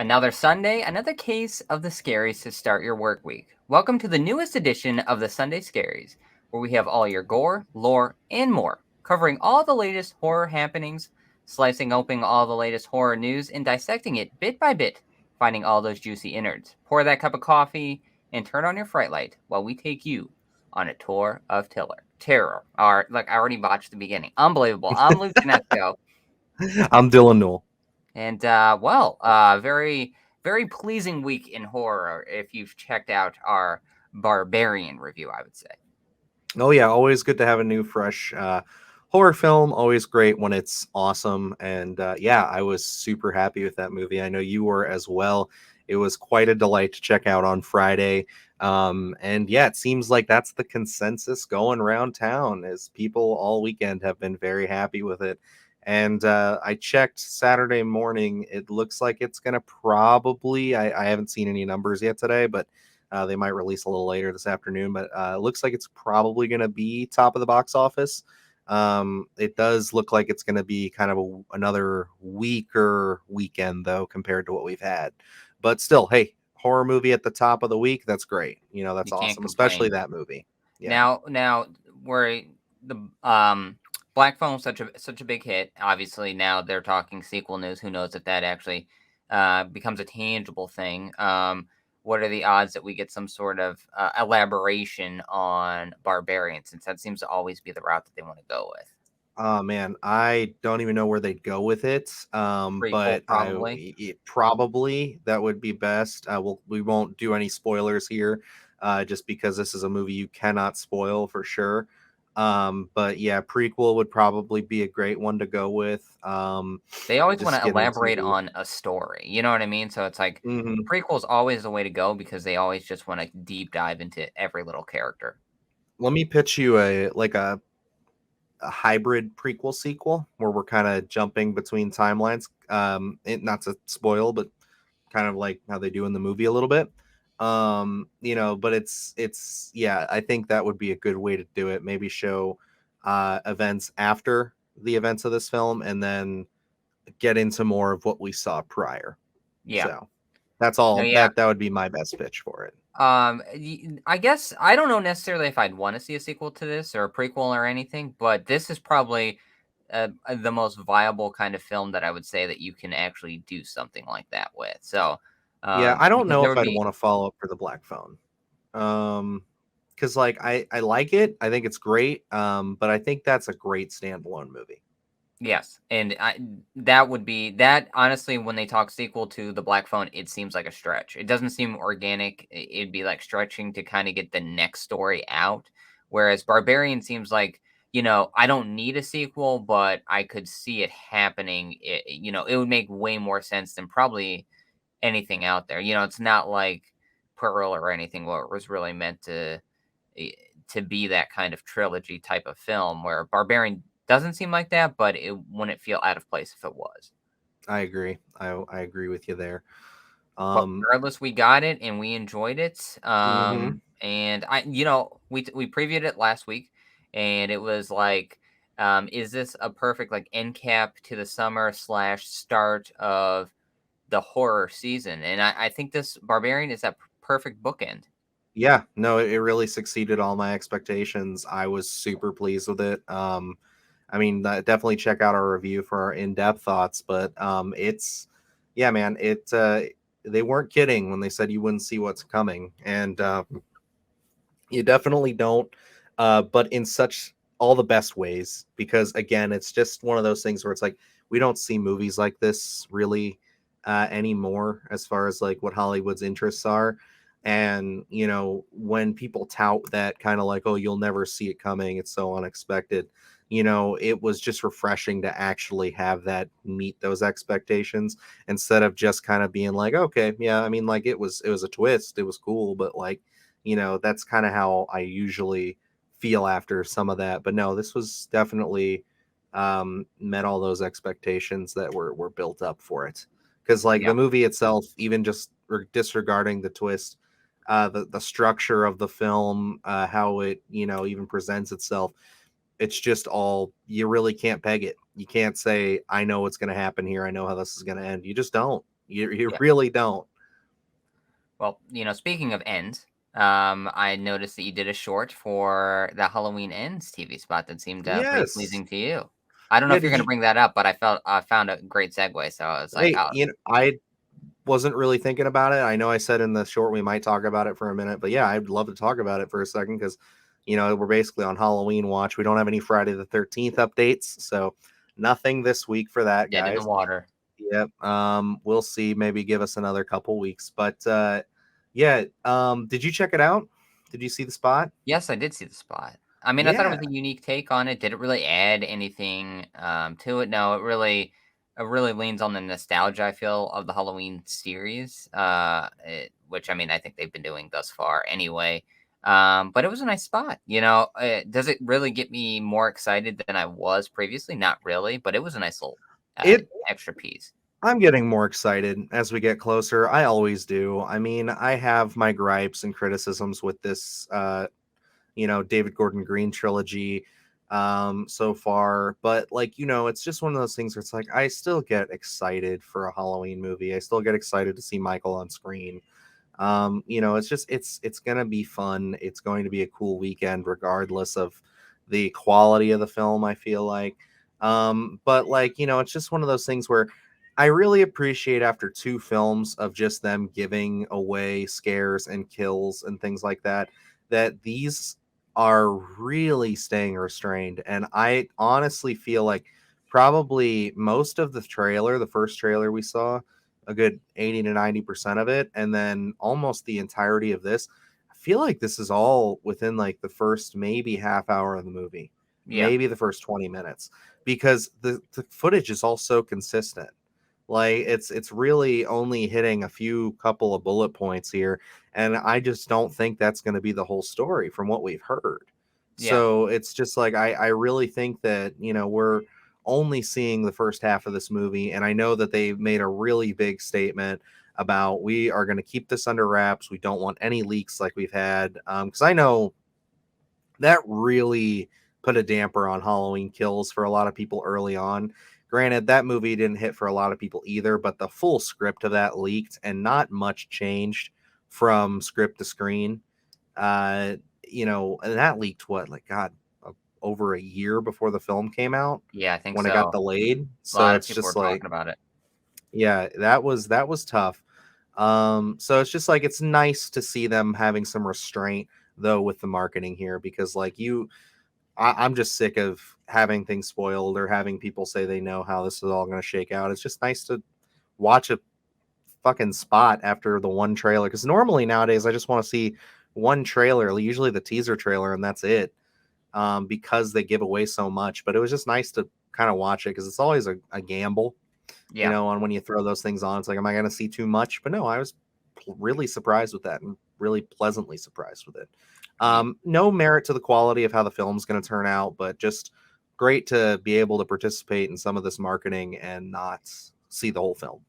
Another Sunday, another case of the scaries to start your work week. Welcome to the newest edition of the Sunday Scaries, where we have all your gore, lore, and more, covering all the latest horror happenings, slicing open all the latest horror news, and dissecting it bit by bit, finding all those juicy innards. Pour that cup of coffee and turn on your fright light while we take you on a tour of terror. Or, like, I already botched the beginning. Unbelievable. I'm Luke Janesco. I'm Dylan Newell. And very very pleasing week in horror. If you've checked out our Barbarian review, I would say. Oh yeah, always good to have a new, fresh horror film. Always great when it's awesome. And yeah, I was super happy with that movie. I know you were as well. It was quite a delight to check out on Friday. And yeah, it seems like that's the consensus going around town. Is people all weekend have been very happy with it. And I checked Saturday morning. It looks like it's gonna probably. I haven't seen any numbers yet today, but they might release a little later this afternoon, but it looks like it's probably going to be top of the box office. It does look like it's going to be kind of another weaker weekend, though, compared to what we've had. But still, hey, horror movie at the top of the week. That's great. That's You can't awesome, especially complain. that movie. Yeah. Now, where the Black Phone's such a big hit. Obviously, now they're talking sequel news. Who knows if that actually becomes a tangible thing? What are the odds that we get some sort of elaboration on Barbarian, since that seems to always be the route that they want to go with? Oh man, I don't even know where they'd go with it. Prequel, But probably. probably that would be best. We won't do any spoilers here, just because this is a movie you cannot spoil for sure. But yeah, prequel would probably be a great one to go with. They always Just wanna get elaborate into. on a story, you know what I mean? So it's like, Mhm. prequel's always the way to go because they always just wanna deep dive into every little character. Let me pitch you a hybrid prequel sequel where we're kind of jumping between timelines. Not to spoil, but kind of like how they do in the movie a little bit. But it's yeah, I think that would be a good way to do it. Maybe show events after the events of this film and then get into more of what we saw prior. Yeah. So that's No, all yeah. that would be my best pitch for it. I guess I don't know necessarily if I'd wanna see a sequel to this or a prequel or anything, but this is probably, the most viable kind of film that I would say that you can actually do something like that with. So, Yeah, I don't because know there if would I'd be. want to follow up for the Black Phone. Because like I like it, I think it's great. But I think that's a great standalone movie. Yes, and that would be that honestly, when they talk sequel to The Black Phone, it seems like a stretch. It doesn't seem organic. It'd be like stretching to kind of get the next story out. Whereas Barbarian seems like, I don't need a sequel, but I could see it happening. It would make way more sense than probably anything out there. It's not like Pearl or anything where it was really meant eh, to be that kind of trilogy type of film, where Barbarian doesn't seem like that, but it wouldn't feel out of place if it was. I agree. I agree with you there. But Um, regardless, we got it and we enjoyed it. mhm. And we previewed it last week, and it was like, is this a perfect like end cap to the summer slash start of the horror season? And I think this Barbarian is that perfect bookend. Yeah, no, it really succeeded all my expectations. I was super pleased with it. I mean, definitely check out our review for our in-depth thoughts. But it's yeah, man, they weren't kidding when they said you wouldn't see what's coming, and you definitely don't. But in such all the best ways, because again, it's just one of those things where it's like we don't see movies like this really anymore, as far as like what Hollywood's interests are. And when people tout that kind of like, oh, you'll never see it coming, it's so unexpected. It was just refreshing to actually have that meet those expectations instead of just kind of being like, okay, yeah, I mean, like it was a twist, it was cool, but like that's kind of how I usually feel after some of that. But no, this was definitely met all those expectations that were built up for it. Because like Yeah, the movie itself, even just disregarding the twist, the structure of the film, how it even presents itself, it's just all you really can't peg it. You can't say I know what's going to happen here. I know how this is going to end. You just don't. You Yeah. really don't. Well, speaking of ends, I noticed that you did a short for the Halloween Ends TV spot that seemed pretty Yes. pleasing to you. I don't know Yeah. if you're Did going to you? bring that up, but I found a great segue, so I was like, Hey, oh, I wasn't really thinking about it. I know I said in the short we might talk about it for a minute, but yeah, I'd love to talk about it for a second because we're basically on Halloween watch. We don't have any Friday the 13th updates, so nothing this week for that, dead in the guys. water. Yep. We'll see. Maybe give us another couple weeks. But yeah. Did you check it out? Did you see the spot? Yes, I did see the spot. I mean, I thought it Yeah. was a unique take on it. Did it really add anything to it? No, it really leans on the nostalgia I feel of the Halloween series, which I mean I think they've been doing thus far anyway. But it was a nice spot. Does it really get me more excited than I was previously? Not really, but it was a nice little It extra piece. I'm getting more excited as we get closer. I always do. I mean, I have my gripes and criticisms with this David Gordon Green trilogy so far, but like, it's just one of those things where it's like I still get excited for a Halloween movie. I still get excited to see Michael on screen. It's just it's gonna be fun. It's going to be a cool weekend regardless of the quality of the film, I feel like. But like, it's just one of those things where I really appreciate after two films of just them giving away scares and kills and things like that, that these are really staying restrained. And I honestly feel like probably most of the trailer, the first trailer we saw, a good 80 to 90% of it, and then almost the entirety of this, I feel like this is all within like the first maybe half hour of the movie, Yeah, maybe the first 20 minutes, because the footage is all so consistent. Like it's really only hitting a few couple of bullet points here, and I just don't think that's going to be the whole story from what we've heard. yeah, So it's just like I really think that we're only seeing the first half of this movie, and I know that they made a really big statement about we are going to keep this under wraps. We don't want any leaks like we've had, because I know that really put a damper on Halloween Kills for a lot of people early on. Granted, that movie didn't hit for a lot of people either, but the full script of that leaked and not much changed from script to screen. Uh, and that leaked what, like, God, over a year before the film came out yeah. I think when it got so. delayed. A So lot of it's people were just like, talking about it. yeah, that was tough. So it's just like it's nice to see them having some restraint though with the marketing here because like I'm just sick of having things spoiled or having people say they know how this is all going to shake out. It's just nice to watch a fucking spot after the one trailer because normally nowadays I just want to see one trailer, usually the teaser trailer, and that's it. Because they give away so much. But it was just nice to kind of watch it because it's always a gamble, Yeah, on when you throw those things on. It's like, am I going to see too much? But no, I was really surprised with that and really pleasantly surprised with it. yeah. No merit to the quality of how the film's going to turn out, but just great to be able to participate in some of this marketing and not see the whole film.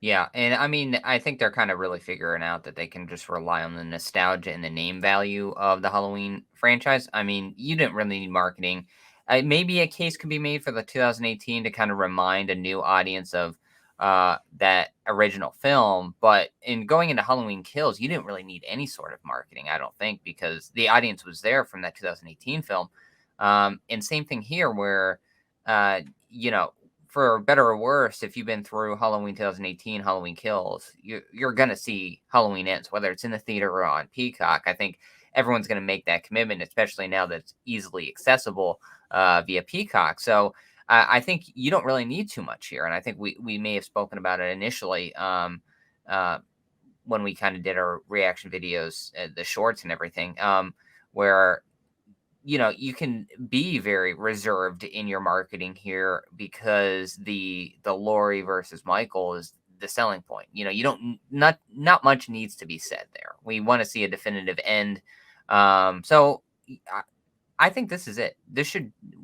Yeah, and I mean, I think they're kind of really figuring out that they can just rely on the nostalgia and the name value of the Halloween franchise. I mean, you didn't really need marketing. Maybe a case could be made for the 2018 to kind of remind a new audience of that original film. But in going into Halloween Kills, you didn't really need any sort of marketing, I don't think, because the audience was there from that 2018 film. And same thing here, where uh, you know for better or worse, if you've been through Halloween 2018, Halloween Kills, you're gonna see Halloween Ends, whether it's in the theater or on Peacock. I think everyone's gonna make that commitment, especially now that it's easily accessible via Peacock. So I think you don't really need too much here, and I think we may have spoken about it initially uh, when we kind of did our reaction videos, the shorts and everything, where you can be very reserved in your marketing here because the Laurie versus Michael is the selling point. You don't not much needs to be said there. We want to see a definitive end. So I think this is it.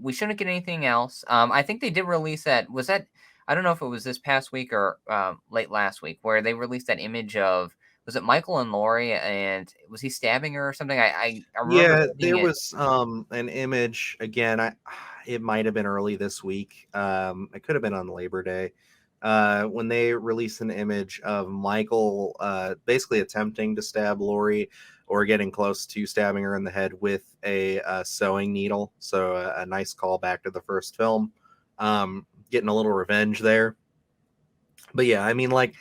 We shouldn't get anything else. I think they did release that. Was that I don't know if it was this past week or late last week where they released that image of was it Michael and Laurie and was he stabbing her or something? I remember Yeah, seeing there it. was an image again. I It might have been early this week. It could have been on Labor Day. when they released an image of Michael basically attempting to stab Lori or getting close to stabbing her in the head with a sewing needle. So a nice callback to the first film. Getting a little revenge there. But yeah, I mean, like,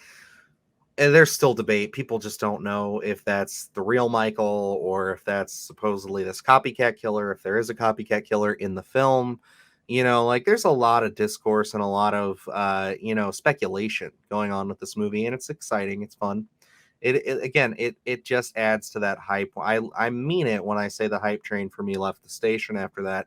and there's still debate. People just don't know if that's the real Michael or if that's supposedly this copycat killer, if there is a copycat killer in the film. Like there's a lot of discourse and a lot of speculation going on with this movie, and it's exciting, it's fun. It just adds to that hype. I mean it when I say the hype train for me left the station after that,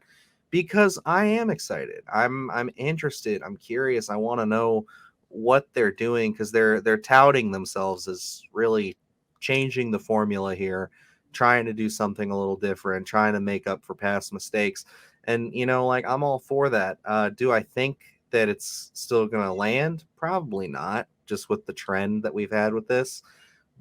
because I am excited. I'm interested. I'm curious. I want to know what they're doing because they're touting themselves as really changing the formula here, trying to do something a little different, trying to make up for past mistakes. And like I'm all for that. Do I think that it's still going to land? Probably not, just with the trend that we've had with this.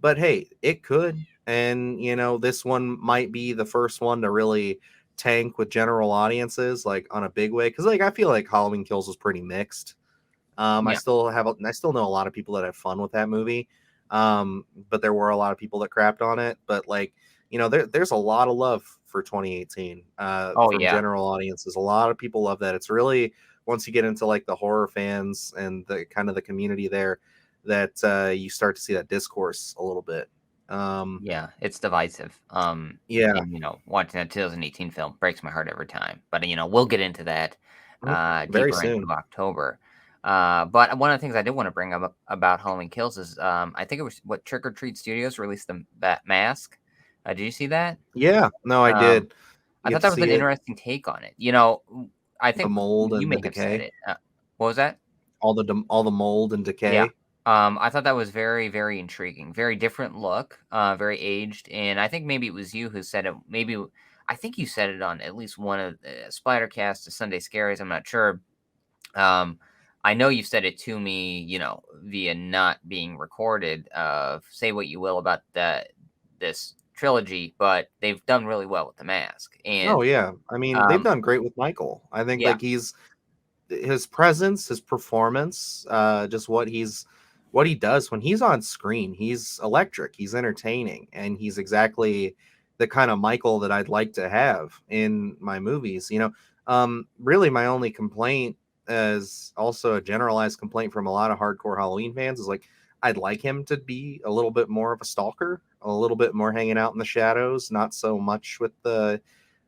But hey, it could. And this one might be the first one to really tank with general audiences, like on a big way. Because like I feel like Halloween Kills was pretty mixed. Yeah. I still know a lot of people that have fun with that movie. But there were a lot of people that crapped on it. But like, there's a lot of love for 2018 Oh from yeah. general audiences. A lot of people love that. It's really, once you get into like the horror fans and the kind of the community there, that you start to see that discourse a little bit. Um, Yeah, it's divisive. yeah, And watching that 2018 film breaks my heart every time. But we'll get into that very deeper into soon. October. But one of the things I did want to bring up about Halloween Kills is I think it was what Trick or Treat Studios released the that mask. Did you see that? Yeah, no, I Um, did. I You get thought to that was an see it, interesting take on it. I the think mold you and the may have said decay, it. What was that? all the mold and Yeah. decay. I thought that was very, very intriguing. Very different look, very aged, and I think maybe it was you who said it. I think you said it on at least one of the Splattercast to Sunday Scaries. I'm not sure. Um, I know you said it to me, via not being recorded. Say what you will about this trilogy, but they've done really well with the mask, Oh and yeah, I mean they've um, done great with Michael. I think yeah, like his presence, his performance, just what he does when he's on screen. He's electric. He's entertaining, and he's exactly the kind of Michael that I'd like to have in my movies. Really, my only complaint is also a generalized complaint from a lot of hardcore Halloween fans is like I'd like him to be a little bit more of a stalker, a little bit more hanging out in the shadows, not so much with the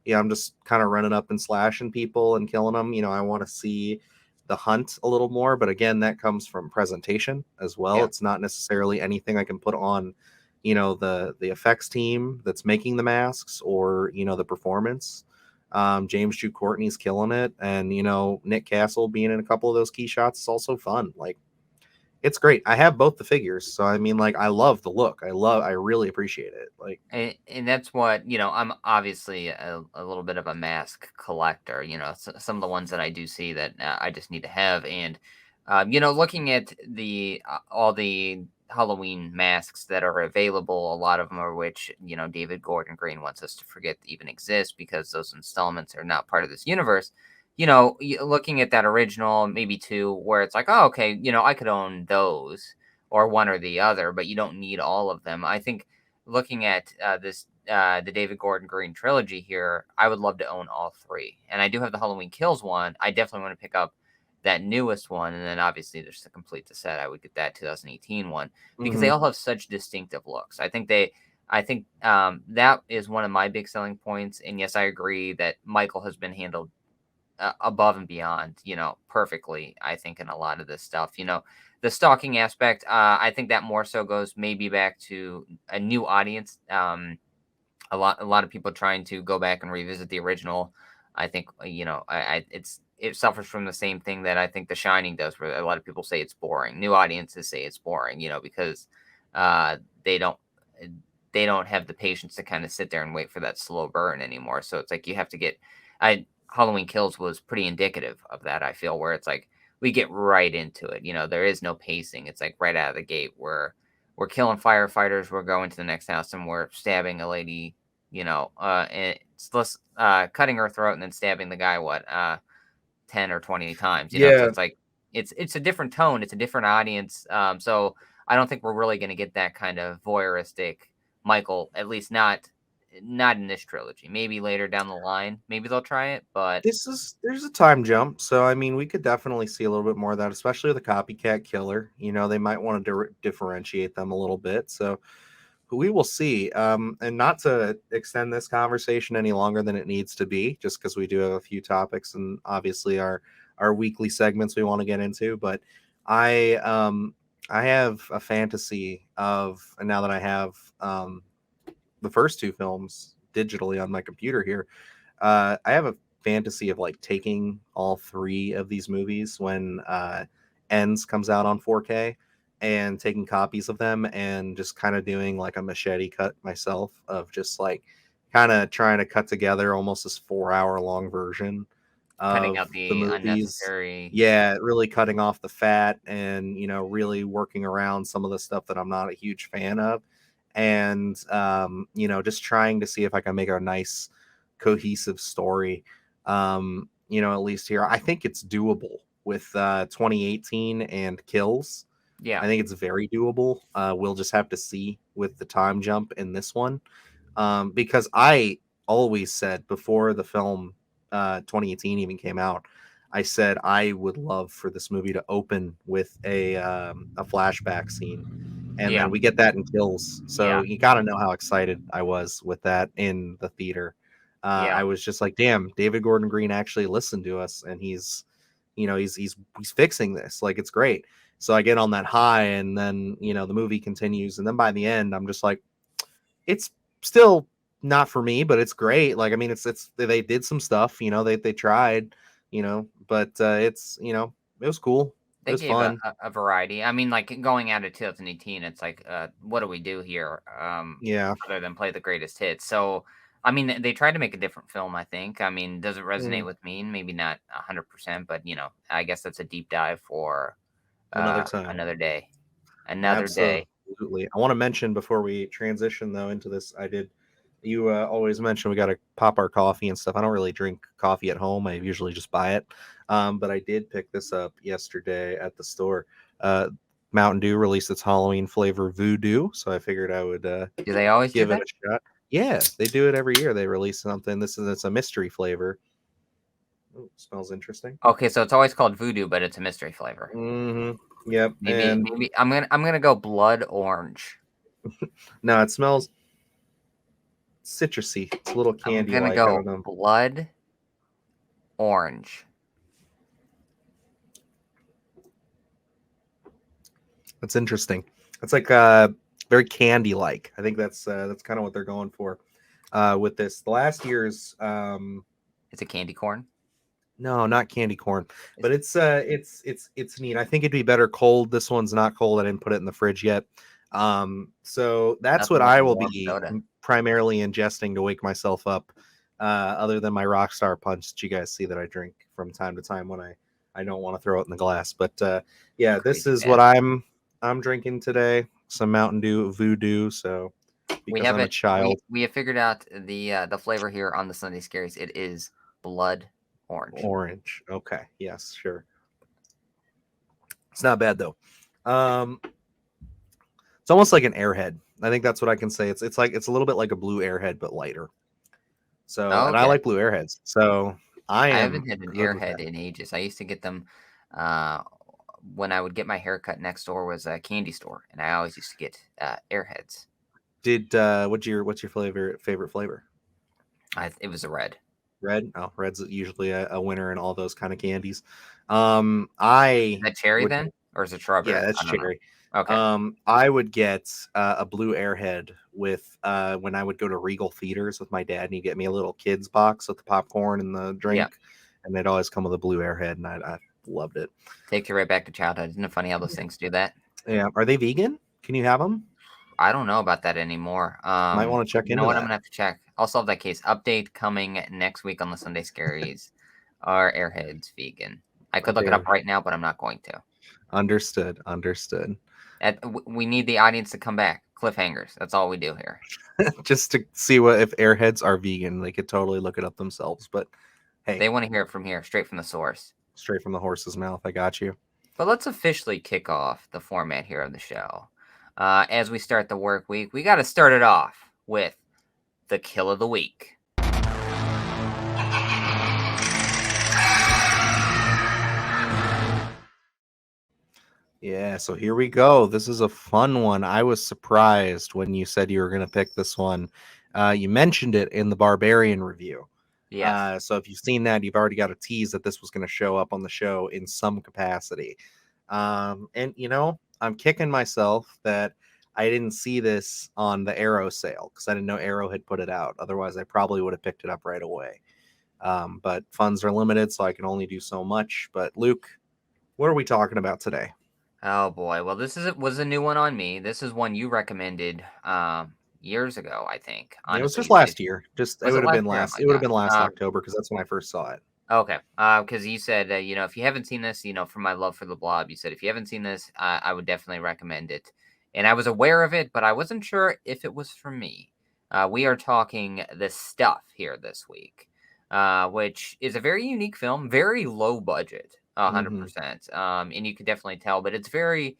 I'm just kind of running up and slashing people and killing them. I want to see the hunt a little more, but again, that comes from presentation as well. yeah, It's not necessarily anything I can put on, the effects team that's making the masks or the performance. James Jude Courtney's killing it, and Nick Castle being in a couple of those key shots is also fun. Like it's great. I have both the figures, so I mean, like I love the look. I really appreciate it. Like and that's what I'm obviously a little bit of a mask collector. Some of the ones that I do see that I just need to have, and looking at the all the Halloween masks that are available, a lot of them are which David Gordon Green wants us to forget even exist because those installments are not part of this universe. Looking at that original, maybe two, where it's like, oh, okay, I could own those or one or the other, but you don't need all of them. I think looking at the David Gordon Green trilogy here, I would love to own all three. And I do have the Halloween Kills one. I definitely want to pick up that newest one, and then obviously there's the complete the set. I would get that 2018 one because they mhm. all have such distinctive looks. I think that is one of my big selling points. And yes, I agree that Michael has been handled above and beyond, perfectly. I think in a lot of this stuff, the stalking aspect, I think that more so goes maybe back to a new audience. A lot of people trying to go back and revisit the original. I think it suffers from the same thing that I think The Shining does, where a lot of people say it's boring. New audiences say it's boring, because uh, they don't they don't have the patience to kind of sit there and wait for that slow burn anymore. So it's like you have to get. I Halloween Kills was pretty indicative of that. I feel where it's like we get right into it. There is no pacing. It's like right out of the gate where we're killing firefighters. We're going to the next house and we're stabbing a lady. And it's cutting her throat and then stabbing the guy 10 or 20 times. So Yeah, it's like. it's a different tone, it's a different audience. So I don't think we're really going to get that kind of voyeuristic Michael, at least not in this trilogy. Maybe later down the line, maybe they'll try it, but There's a time jump, so I mean, we could definitely see a little bit more of that, especially with the copycat killer. You know, they might want to differentiate them a little bit. So we will see. And not to extend this conversation any longer than it needs to be, just because we do have a few topics and obviously our weekly segments we want to get into. But I I have a fantasy of, and now that I have the first two films digitally on my computer here, I have a fantasy of like taking all three of these movies when Ends comes out on 4K and taking copies of them and just kind of doing like a machete cut myself of just like kind of trying to cut together almost this 4 hour long version cutting of out the the movies. unnecessary. Yeah, really cutting off the fat and, you know, really working around some of the stuff that I'm not a huge fan of. And, you know, just trying to see if I can make a nice, cohesive story. You know, at least here, I think it's doable with 2018 and Kills. Yeah, I think it's very doable. We'll just have to see with the time jump in this one, because I always said before the film 2018 even came out, I said I would love for this movie to open with a flashback scene, and yeah, then we get that in Kills. So yeah, you got to know how excited I was with that in the theater. yeah. I was just like, damn, David Gordon Green actually listened to us, and he's, you know, he's fixing this. Like it's great. So I get on that high, and then you know the movie continues, and then by the end, I'm just like, it's still not for me, but it's great. Like I mean, it's they did some stuff, you know, they tried, you know, but it's, you know, it was cool, it They was gave a, fun. a, a variety. I mean, like going out of 2018, it's like, what do we do here? Yeah. Other than play the greatest hits. So, I mean, they tried to make a different film. I think. I mean, does it resonate Mm, with me? Maybe not 100%, but I guess that's a deep dive for another time. another day. Another day. Absolutely. I want to mention before we transition though into this, I did. You always mention we got to pop our coffee and stuff. I don't really drink coffee at home. I usually just buy it. But I did pick this up yesterday at the store. Uh, Mountain Dew released its Halloween flavor Voodoo, so I figured I would Do they always do give it that? a shot. Yeah, they do it every year. They release something. It's a mystery flavor. Ooh, smells interesting. Okay, so it's always called voodoo, but it's a mystery flavor. Yep. Maybe, And maybe I'm gonna go blood orange. no, it smells citrusy. It's a little I'm candy gonna like. I go don't know. blood orange. That's interesting. It's like very candy like. I think that's kind of what they're going for with this. The last year's It's a candy corn. no, not candy corn, Is but it's neat. I think it'd be better cold. This one's not cold. I didn't put it in the fridge yet. So that's what nothing like I a will warm be soda. primarily ingesting to wake myself up. Other than my Rockstar Punch that you guys see that I drink from time to time when I don't want to throw it in the glass. But yeah, this Crazy is man. what I'm drinking today. Some Mountain Dew Voodoo. So We because have I'm a it. We child, we have figured out the flavor here on the Sunday Scaries. It is blood orange. orange. Okay, yes, sure. It's not bad though. Um, it's almost like an Airhead. I think that's what I can say. It's like it's a little bit like a blue Airhead but lighter. So, and I Okay. like blue Airheads. So I I am haven't had an good with airhead that. in ages. I used to get them uh, when I would get my haircut. Next door was a candy store, and I always used to get airheads. Did what's your favorite flavor? It was a red. Red. Oh, red's usually a winner in all those kind of candies. Is I that cherry would then, or is it Yeah, strawberry? that's I don't know. cherry. Okay. I would get a blue Airhead with when I would go to Regal Theaters with my dad, and he'd get me a little kids box with the popcorn and the Yeah. drink, and they'd always come with a blue Airhead, and I loved it. Takes you right back to childhood. Isn't it funny how those Yeah. things do that? Yeah. Are they vegan? Can you have them? I don't know about that anymore. Might want to check You know into what? I'm that. gonna have to check. I'll solve that case. Update coming next week on the Sunday Scaries. Are airheads vegan? I could look it up Damn. right now, but I'm not going to. Understood. Understood. We need the audience to come back. Cliffhangers. That's all we do here. Just to see what if Airheads are vegan, they could totally look it up themselves. But hey, They want to hear it from here, straight from the source. straight from the horse's mouth. I got you. But let's officially kick off the format here of the show. As we start the work week, we got to start it off with the kill of the week. Yeah, so here we go. This is a fun one. I was surprised when you said you were going to pick this one. You mentioned it in the Barbarian review. Yes. So if you've seen that, you've already got a tease that this was going to show up on the show in some capacity. And I'm kicking myself that I didn't see this on the Arrow sale because I didn't know Arrow had put it out. Otherwise, I probably would have picked it up right away. But funds are limited, so I can only do so much. But Luke, what are we talking about today? Oh boy. Well, was a new one on me. This is one you recommended years ago, I think. It was Honestly, just you said last year. Just it was it would have last been year? Oh last. my It would have been gosh. last October because that's when I first saw it. Okay. Because you said if you haven't seen this, from my love for the Blob, you said if you haven't seen this, I would definitely recommend it. And I was aware of it, but I wasn't sure if it was for me. We are talking The Stuff here this week, which is a very unique film, very low budget, Hmm. 100%. And you can definitely tell, but it's very.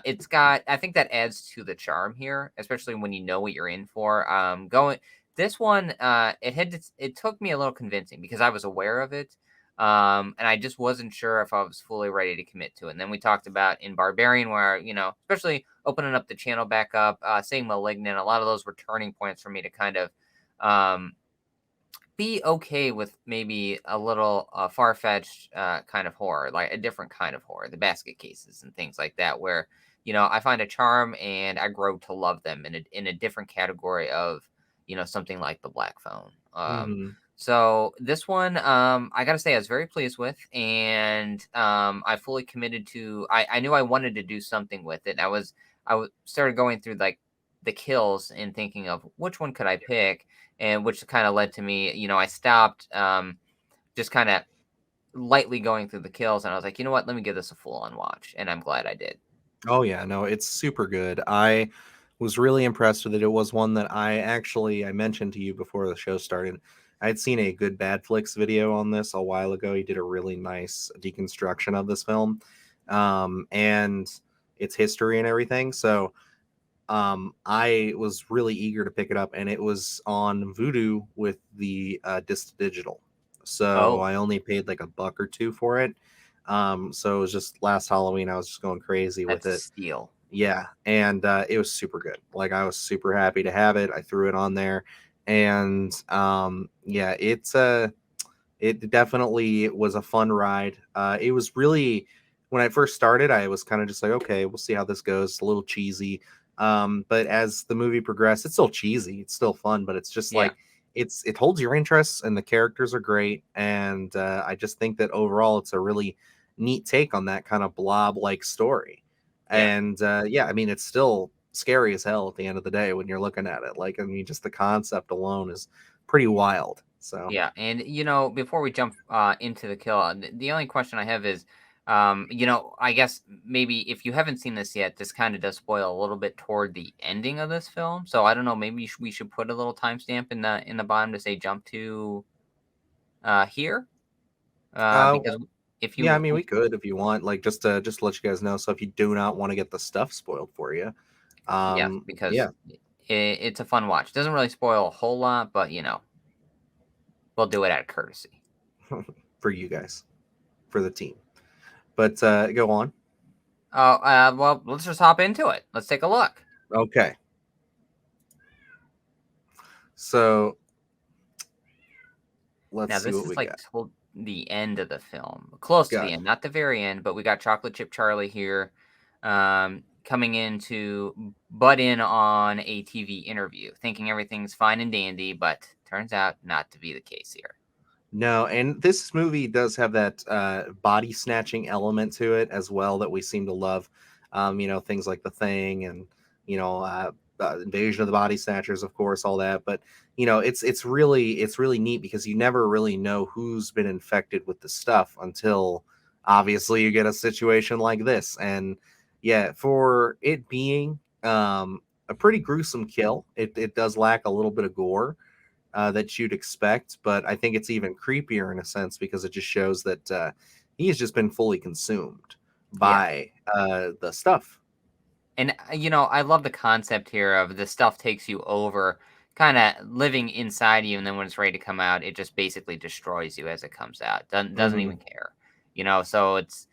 It's got. I think that adds to the charm here, especially when you know what you're in for. Going this one, it took me a little convincing because I was aware of it, and I just wasn't sure if I was fully ready to commit to it. And then we talked about in Barbarian, where especially opening up the channel back up, saying Malignant, a lot of those were turning points for me to kind of um, be okay with maybe a little far fetched kind of horror, like a different kind of horror, the basket cases and things like that, where I find a charm and I grow to love them in a different category of something like the Black Phone. Hmm. So this one, I gotta say, I was very pleased with, and I fully committed to. I knew I wanted to do something with it. Started going through like the kills and thinking of which one could I pick, and which kind of led to me, I stopped just kind of lightly going through the kills, and I was like, you know what, let me give this a full on watch, and I'm glad I did. Oh yeah, no, it's super good. I was really impressed with it. It was one that I mentioned to you before the show started. I'd seen a Good Bad Flicks video on this a while ago. He did a really nice deconstruction of this film, and its history and everything. So I was really eager to pick it up, and it was on Vudu with the disc digital. So Oh, I only paid like $1 or $2 for it. So it was just last Halloween. I was just going crazy with that's a it. steal. Yeah, and it was super good. Like I was super happy to have it. I threw it on there, and yeah, it definitely was a fun ride. It was really when I first started, I was kind of just like, okay, we'll see how this goes. It's a little cheesy, but as the movie progressed, it's still cheesy. It's still fun, but it's just Yeah, like it holds your interests, and the characters are great. And I just think that overall, it's a really neat take on that kind of blob like story. yeah. And yeah, I mean, it's still scary as hell at the end of the day when you're looking at it. Like, I mean, just the concept alone is pretty wild. So. Yeah, and before we jump into the kill, the only question I have is, I guess maybe if you haven't seen this yet, this kind of does spoil a little bit toward the ending of this film. So I don't know, maybe we should put a little timestamp in the bottom to say jump to here, Uh, because if Yeah, I you, mean, we could if you want, like, just to let you guys know. So if you do not want to get the stuff spoiled for you, yes, because yeah, it's a fun watch. Doesn't really spoil a whole lot, but we'll do it out of courtesy. for you guys, for the team. But go on. Oh, well, let's just hop into it. Let's take a look. Okay, so let's Now see this what is we like got. toward the end of the film, close to the Got end, it. not the very end, but we got Chocolate Chip Charlie here, coming in to butt in on a TV interview, thinking everything's fine and dandy, but turns out not to be the case here. No, and this movie does have that body snatching element to it as well that we seem to love. Things like The Thing and you know Invasion of the Body Snatchers, of course, all that. But it's really neat because you never really know who's been infected with the stuff until obviously you get a situation like this. And yeah, for it being a pretty gruesome kill, it does lack a little bit of gore that you'd expect, but I think it's even creepier in a sense because it just shows that he has just been fully consumed. Yeah. by the stuff. And, I love the concept here of the stuff takes you over, kinda living inside you, and then when it's ready to come out, it just basically destroys you as it comes out. Doesn't Hmm. even care, so it's,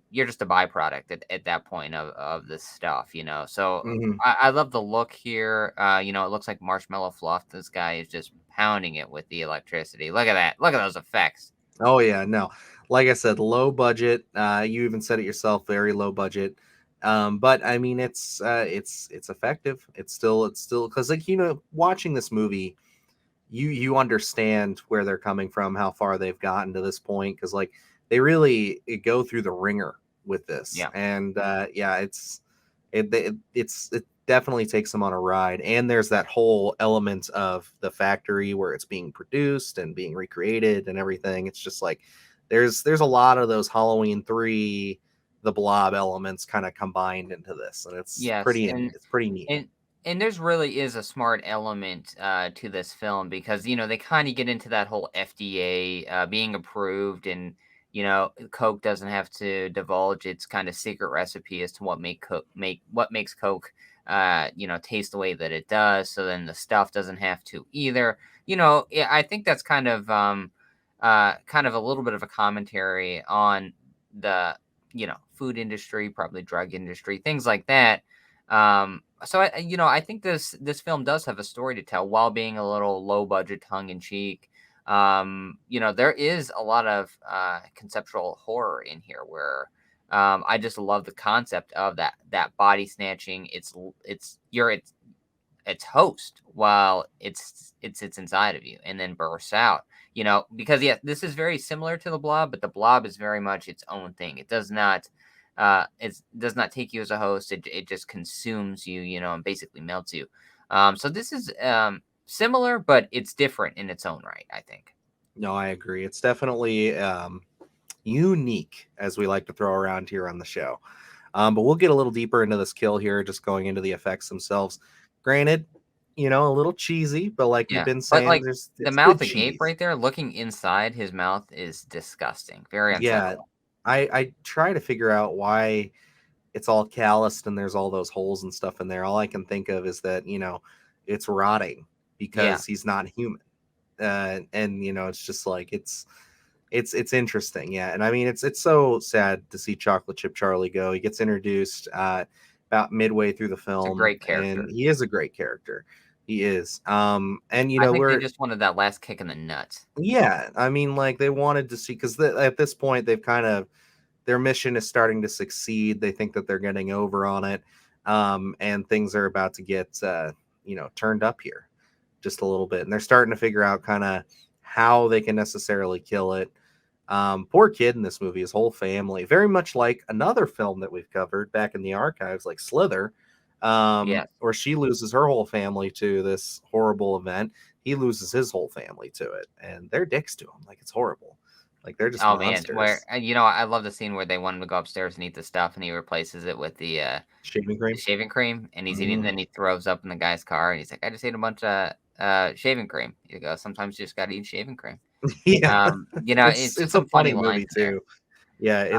you're just a byproduct at that point of this stuff, so Hmm. I love the look here, it looks like marshmallow fluff. This guy is just pounding it with the electricity. Look at that. Look at those effects. Oh yeah, no. Like I said, low budget. You even said it yourself, very low budget. But I mean, it's effective. It's still because like watching this movie, you understand where they're coming from, how far they've gotten to this point, because like they really go through the ringer with this, Yeah. and yeah, it definitely takes them on a ride. And there's that whole element of the factory where it's being produced and being recreated and everything. It's just like there's a lot of those Halloween 3, the Blob elements kind of combined into this, and Yes, it's pretty neat. and and there's really is a smart element to this film because they kind of get into that whole FDA being approved, and Coke doesn't have to divulge its kind of secret recipe as to what makes Coke taste the way that it does. So then the stuff doesn't have to either. Yeah, I think that's kind of a little bit of a commentary on the food industry, probably drug industry, things like that. So I think this film does have a story to tell while being a little low budget, tongue in cheek. There is a lot of conceptual horror in here where I just love the concept of that body snatching. It's host while it sits inside of you and then bursts out. Because yeah, this is very similar to the blob, but the blob is very much its own thing. It does not take you as a host. It just consumes you, and basically melts you. So this is similar, but it's different in its own right, I think. No, I agree. It's definitely unique, as we like to throw around here on the show. But we'll get a little deeper into this kill here, just going into the effects themselves. Granted, a little cheesy, but like we've Yeah. been But saying, like there's the it's good mouth agape cheese. right there, looking inside his mouth is disgusting. Very Yeah, unsettling. I try to figure out why it's all calloused and there's all those holes and stuff in there. All I can think of is that it's rotting Yeah. because he's not human, and it's just like it's interesting, yeah. And I mean, it's so sad to see Chocolate Chip Charlie go. He gets introduced about midway through the It's a film, great and character. he is a great character. He is. And I think they we're just wanted that last kick in the nuts. yeah. I mean, like they wanted to see because at this point they've kind of their mission is starting to succeed. They think that they're getting over on it, and things are about to get turned up here just a little bit, and they're starting to figure out kind of how they can necessarily kill it. Poor kid in this movie, his whole family, very much like another film that we've covered back in the archives, like Slither, Yes. where she loses her whole family to this horrible event. He loses his whole family to it, and they're dicks to him. Like it's horrible. Like they're just Oh, man, where monsters. I love the scene where they want him to go upstairs and eat the stuff, and he replaces it with Shaving the cream. shaving cream, and he's eating Mhm. then he throws up in the guy's car, and he's like, "I just ate a bunch of, shaving cream." You go, "Sometimes you just gotta eat shaving cream." Yeah, It's just it's a some funny funny lines movie in there. too. Yeah, Um,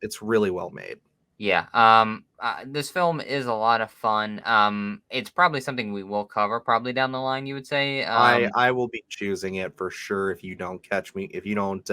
it's really well made. yeah, this film is a lot of fun. It's probably something we will cover probably down the line, you would say, I will be choosing it for sure if you don't catch me. If you don't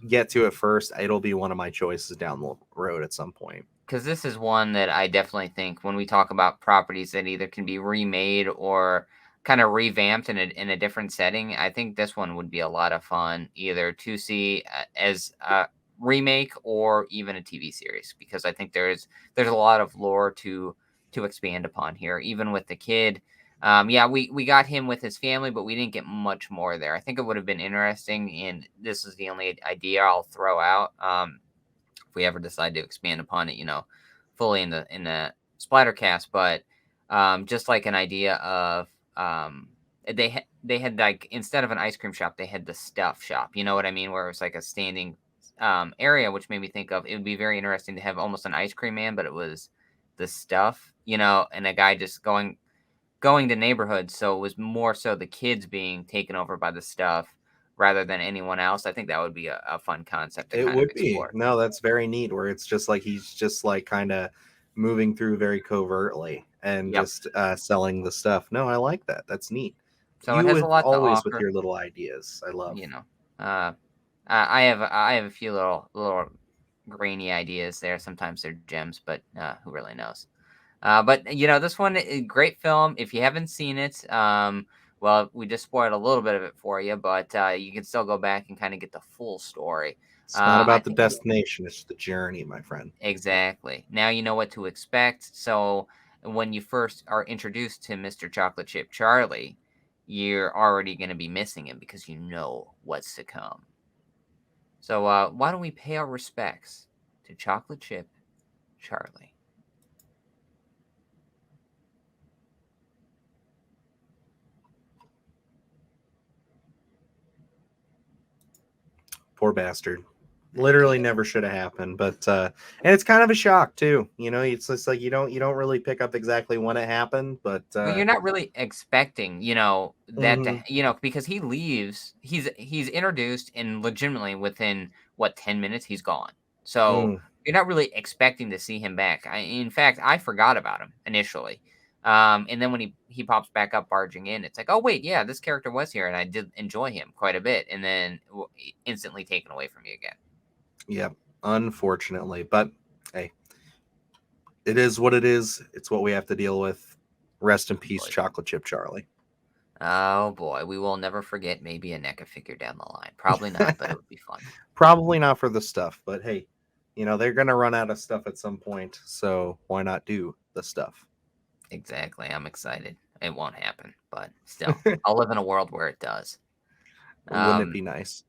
get to it first, it'll be one of my choices down the road at some point. because this is one that I definitely think when we talk about properties that either can be remade or kind of revamped in a different setting, I think this one would be a lot of fun either to see as a remake or even a TV series because I think there's a lot of lore to expand upon here, even with the kid. Yeah, we got him with his family, but we didn't get much more there. I think it would have been interesting, and this is the only idea I'll throw out. If we ever decide to expand upon it, fully in the Splattercast. But just like an idea of they had like instead of an ice cream shop, they had the stuff shop. You know what I mean? Where it was like a standing area, which made me think of it would be very interesting to have almost an ice cream man, but it was the stuff, and a guy just going to neighborhoods. So it was more so the kids being taken over by the stuff rather than anyone else. I think that would be a fun concept to It kind of would be. explore. No, that's very neat. Where it's just like he's just like kind of moving through very covertly and Yep. just selling the stuff. No, I like that. That's neat. So it You has a with lot to always with offer. your little ideas. I love. You know, uh, I have a few little grainy ideas there. Sometimes they're gems, but who really knows? But this one, great film. If you haven't seen it, well, we just spoiled a little bit of it for you, but you can still go back and kind of get the full story. It's not I about the think destination; it's the journey, my friend. exactly. Now you know what to expect. So when you first are introduced to Mr. Chocolate Chip Charlie, you're already going to be missing him because you know what's to come. So why don't we pay our respects to Chocolate Chip Charlie? Poor bastard. Literally Yeah. never should have happened. But and it's kind of a shock too. You know, it's just like you don't really pick up exactly when it happened, but Well, you're not really expecting, that to, mhm, because he leaves, he's introduced and legitimately within what 10 minutes he's gone. So mm, you're not really expecting to see him back. In fact, I forgot about him initially. And then when he pops back up barging in, it's like, oh wait, yeah, this character was here, and I did enjoy him quite a bit, and then instantly taken away from you again. yeah, unfortunately. But hey, it is what it is. It's what we have to deal with. Rest in peace, Unbelievable. Chocolate Chip Charlie. Oh boy, we will never forget maybe a NECA figure down the line. Probably not, but it would be fun. Probably not for the stuff, but hey, they're gonna run out of stuff at some point, so why not do the stuff? Exactly. I'm excited. It won't happen, but still, I'll live in a world where it does. Wouldn't it Um, be nice?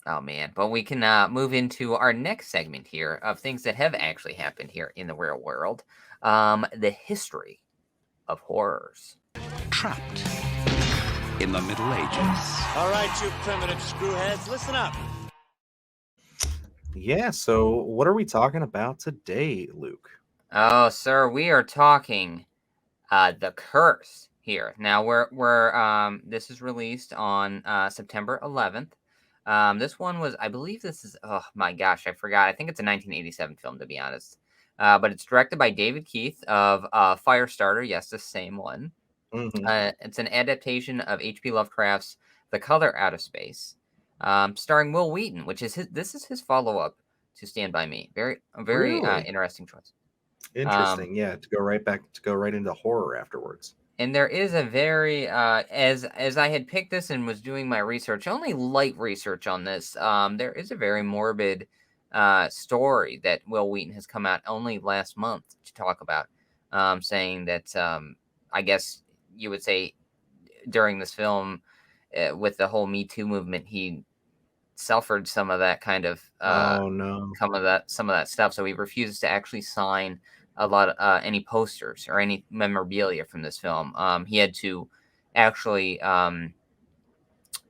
oh man, but we can move into our next segment here of things that have actually happened here in the real world. The history of horrors. Trapped in the Middle Ages. All right, you primitive screwheads, listen up. Yeah, so what are we talking about today, Luke? Oh, sir, we are talking The Curse here. Now we're this is released on September 11th. This one was, I believe this is, oh my gosh, I forgot. I think it's a 1987 film, to be honest. But it's directed by David Keith of Firestarter. Yes, the same one. Hmm. It's an adaptation of H.P. Lovecraft's The Color Out of Space, starring Will Wheaton, which is this is his follow up to Stand by Me. Very a very Really interesting choice. Um, interesting. Yeah, to go right into horror afterwards. And there is a very as I had picked this and was doing my research, only light research on this. There is a very morbid story that Will Wheaton has come out only last month to talk about, saying that I guess you would say during this film, with the whole Me Too movement, he suffered some of that kind of Oh no. some of that stuff. So he refuses to actually sign a lot of any posters or any memorabilia from this film. He had to actually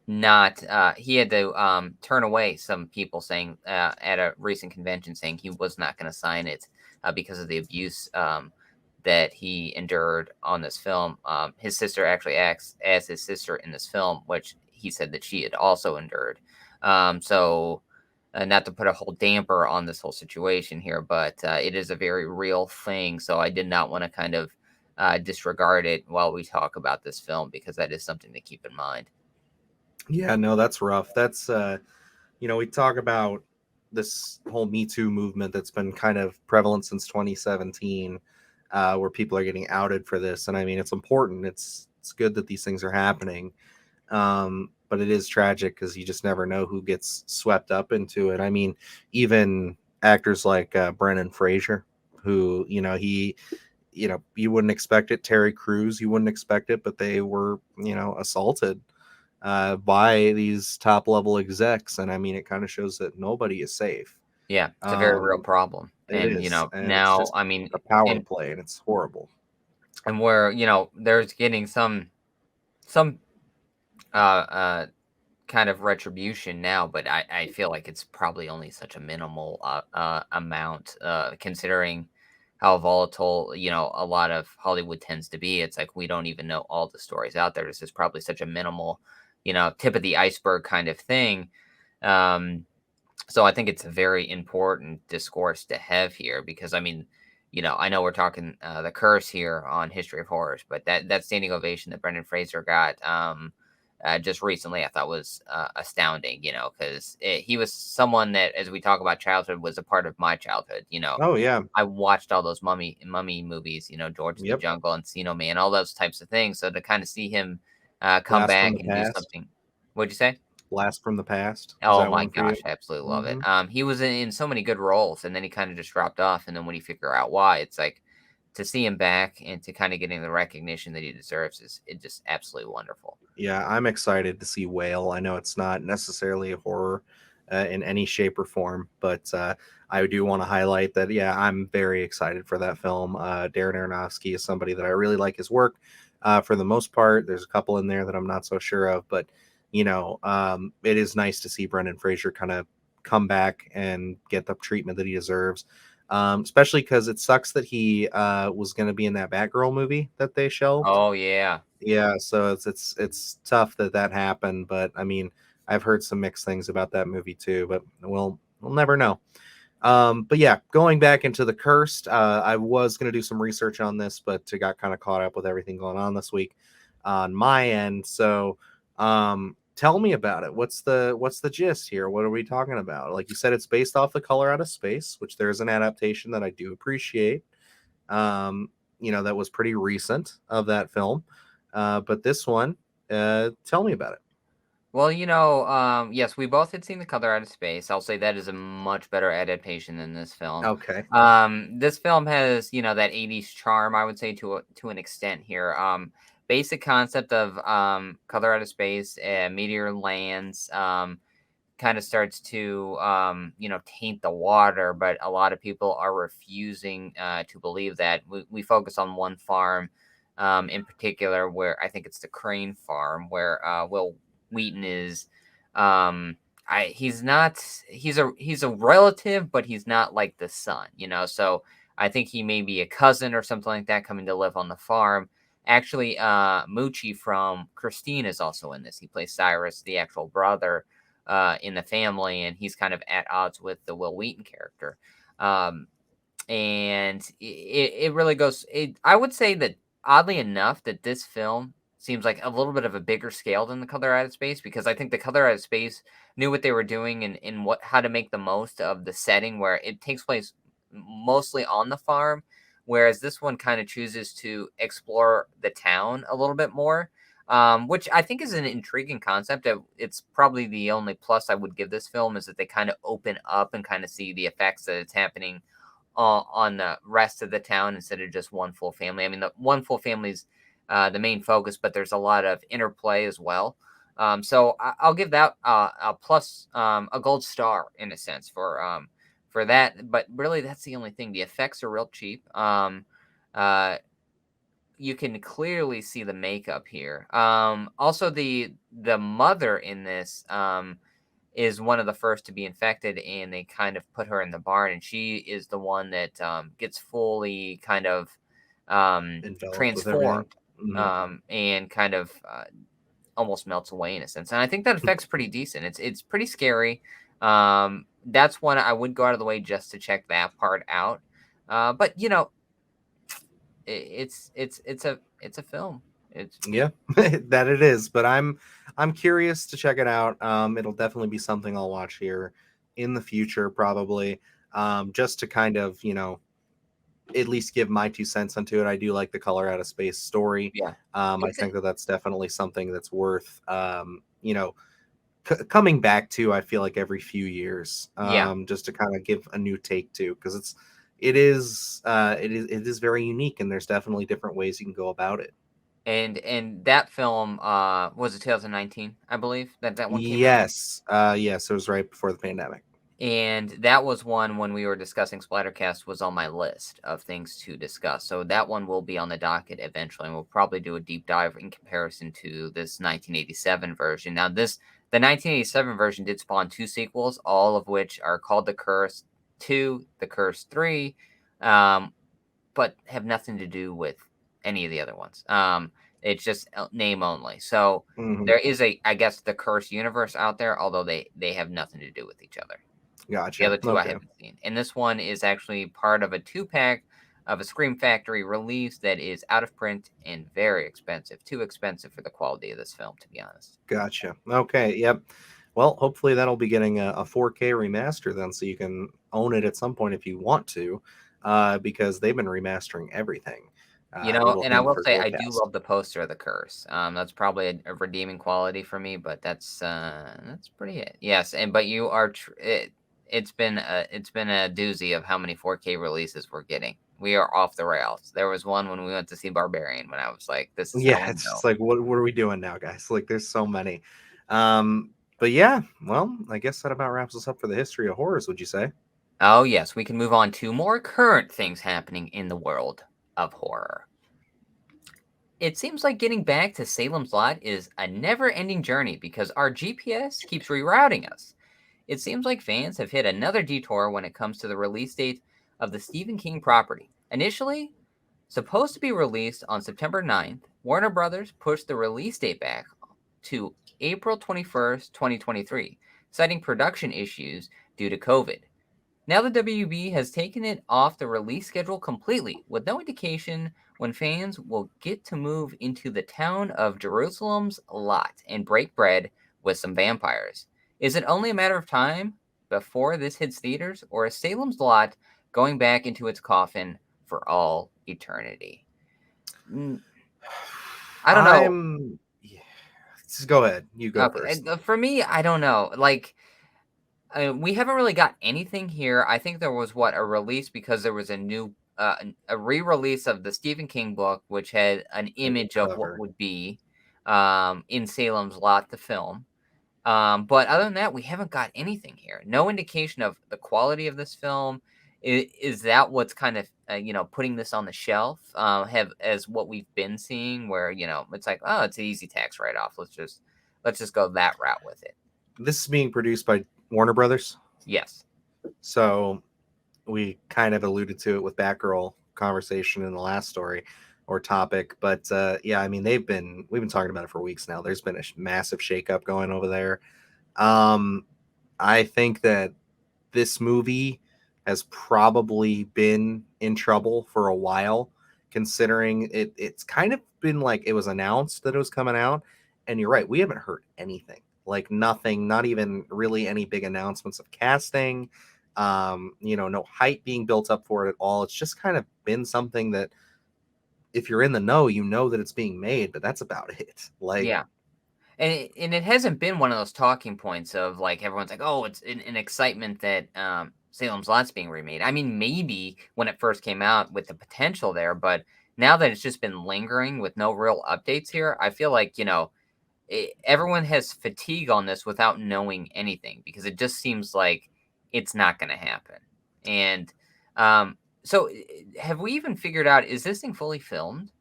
not he had to turn away some people saying at a recent convention saying he was not going to sign it because of the abuse that he endured on this film. His sister actually acts as his sister in this film, which he said that she had also endured. So not to put a whole damper on this whole situation here, but it is a very real thing. So I did not want to kind of disregard it while we talk about this film because that is something to keep in mind. Yeah, no, that's rough. That's we talk about this whole Me Too movement that's been kind of prevalent since 2017, where people are getting outed for this. And I mean, it's important. It's good that these things are happening. But it is tragic because you just never know who gets swept up into it. I mean, even actors like Brendan Fraser, who you wouldn't expect it. Terry Crews, you wouldn't expect it, but they were assaulted by these top level execs, and I mean, it kind of shows that nobody is safe. Yeah, it's a very real Um, problem. it And is, and it's now just I mean a power and play, and it's horrible. and where, there's getting some uh uh kind of retribution now, but I feel like it's probably only such a minimal amount, considering how volatile, a lot of Hollywood tends to be. It's like we don't even know all the stories out there. This is probably such a minimal tip of the iceberg kind of thing. Um, so I think it's a very important discourse to have here because I mean, I know we're talking the curse here on History of Horrors, but that standing ovation that Brendan Fraser got just recently, I thought was astounding. Because he was someone that, as we talk about childhood, was a part of my childhood. Oh yeah. I watched all those mummy movies, George of the Yep. Jungle, Encino Man, all those types of things. So to kind of see him come Blast from back the and do Past. something, what'd you say? Blast from the Past. Is Oh that my one for you? gosh, I absolutely love it. Hmm. He was in so many good roles, and then he kind of just dropped off. And then when you figure out why, it's like to see him back and to kind of getting the recognition that he deserves is it just absolutely wonderful. Yeah, I'm excited to see Whale. I know it's not necessarily a horror in any shape or form, but I do want to highlight that. Yeah, I'm very excited for that film. Darren Aronofsky is somebody that I really like his work. For the most part, there's a couple in there that I'm not so sure of, but it is nice to see Brendan Fraser kind of come back and get the treatment that he deserves. Especially because it sucks that he was going to be in that Batgirl movie that they shelved. Oh yeah, Yeah, so it's tough that that happened, but I mean, I've heard some mixed things about that movie too, but we'll never know. But yeah, going back into the cursed, I was gonna do some research on this, but I got kind of caught up with everything going on this week on my end. So, tell me about it. What's the gist here? What are we talking about? Like you said, it's based off The Color Out of Space, which there's an adaptation that I do appreciate. Um, that was pretty recent of that film. But this one, tell me about it. well, yes, we both had seen The Color Out of Space. I'll say that is a much better adaptation than this film. Okay. This film has, that 80s charm, I would say, to an extent here. Basic concept of Color Out of Space, meteor lands, kind of starts to, taint the water, but a lot of people are refusing to believe that. We focus on one farm in particular, where I think it's the Crane farm, where Will Wheaton is. He's not. He's a relative, but he's not like the son. So I think he may be a cousin or something like that coming to live on the farm. Actually, Moochie from Christine is also in this. He plays Cyrus, the actual brother in the family, and he's kind of at odds with the Will Wheaton character. Um, and it really goes. I would say that oddly enough, that this film seems like a little bit of a bigger scale than The Color Out of Space, because I think The Color Out of Space knew what they were doing and what how to make the most of the setting where it takes place mostly on the farm, whereas this one kind of chooses to explore the town a little bit more, which I think is an intriguing concept. It's probably the only plus I would give this film is that they kind of open up and kind of see the effects that it's happening on the rest of the town instead of just one full family. I mean, the one full family's the main focus, but there's a lot of interplay as well. So I'll give that a plus, a gold star in a sense for that. But really, that's the only thing. The effects are real cheap. Uh, you can clearly see the makeup here. Also, the mother in this is one of the first to be infected, and they kind of put her in the barn, and she is the one that gets fully kind of Enveloped with everything. transformed Mhm. and kind of almost melts away in a sense. And I think that effect's pretty decent. It's pretty scary. That's one I would go out of the way just to check that part out. But it's a film. It's Yeah, that it is. But I'm curious to check it out. It'll definitely be something I'll watch here in the future, probably. Just to kind of at least give my 2 cents onto it. I do like the Color Out of Space story. yeah. I It's think that that's definitely something that's worth coming back to. I feel like every few years, yeah. just to kind of give a new take to, because it is very unique, and there's definitely different ways you can go about it. And that film was it 2019, I believe that one came out. Yes, it was right before the pandemic. And that was one when we were discussing Splattercast was on my list of things to discuss. So that one will be on the docket eventually. And we'll probably do a deep dive in comparison to this 1987 version. Now, the 1987 version did spawn two sequels, all of which are called The Curse 2, The Curse 3, but have nothing to do with any of the other ones. It's just name only. So Mhm. there is I guess, the Curse universe out there, although they have nothing to do with each other. The Gotcha. other two I Okay. haven't seen. And this one is actually part of a 2-pack of a Scream Factory release that is out of print and very expensive. Too expensive for the quality of this film, to be honest. Gotcha. Okay. Yep. Well, hopefully that'll be getting a 4K remaster then, so you can own it at some point if you want to, because they've been remastering everything. Little And I hint will for say I do Goldcast. love the poster of the Curse. That's probably a redeeming quality for me, but that's pretty it. Yes, and but you are it's been a doozy of how many 4K releases we're getting. We are off the rails. There was one when we went to see Barbarian when I was like, this is how Yeah, we it's go. just like what are we doing now, guys? Like there's so many. But yeah, well, I guess that about wraps us up for the history of horrors, would you say? Oh yes, we can move on to more current things happening in the world of horror. It seems like getting back to Salem's Lot is a never ending journey because our GPS keeps rerouting us. It seems like fans have hit another detour when it comes to the release date of the Stephen King property. Initially supposed to be released on September 9th, Warner Brothers pushed the release date back to April 21st, 2023, citing production issues due to COVID. Now the WB has taken it off the release schedule completely, with no indication when fans will get to move into the town of Jerusalem's lot and break bread with some vampires. Is it only a matter of time before this hits theaters, or is Salem's Lot going back into its coffin for all eternity? Mm, I don't know. Yeah. Just go ahead. You go Okay, first. for me, I don't know. Like, we haven't really got anything here. I think there was a release because there was a re-release of the Stephen King book, which had an Like image a of what cover. would be in Salem's Lot, the film. But other than that, we haven't got anything here. No indication of the quality of this film. Is that what's kind of putting this on the shelf? Have as what we've been seeing, where it's like, oh, it's an easy tax write off. Let's just go that route with it. This is being produced by Warner Brothers. Yes. So we kind of alluded to it with Batgirl conversation in the last story or topic, but yeah, I mean we've been talking about it for weeks now. There's been a massive shakeup going over there. Um, I think that this movie has probably been in trouble for a while, considering it's kind of been like it was announced that it was coming out, and you're right, we haven't heard anything, like nothing, not even really any big announcements of casting, no hype being built up for it at all. It's just kind of been something that if you're in the know, you know that it's being made, but that's about it. Like, Yeah. And it hasn't been one of those talking points of like everyone's like, oh, it's an excitement that Salem's Lot's being remade. I mean, maybe when it first came out with the potential there, but now that it's just been lingering with no real updates here, I feel like everyone has fatigue on this without knowing anything because it just seems like it's not going to happen. And so, have we even figured out, is this thing fully filmed?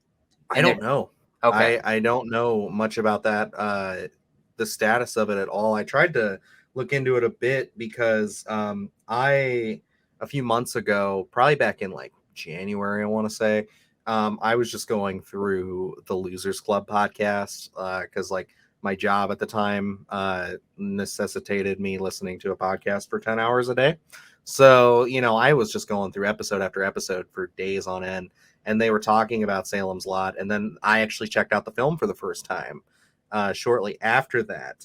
I And there, don't know. okay, I don't know much about that, the status of it at all. I tried to look into it a bit because a few months ago, probably back in like January, I want to say, I was just going through the Losers Club podcast because like my job at the time necessitated me listening to a podcast for 10 hours a day. So, I was just going through episode after episode for days on end, and they were talking about Salem's Lot, and then I actually checked out the film for the first time shortly after that,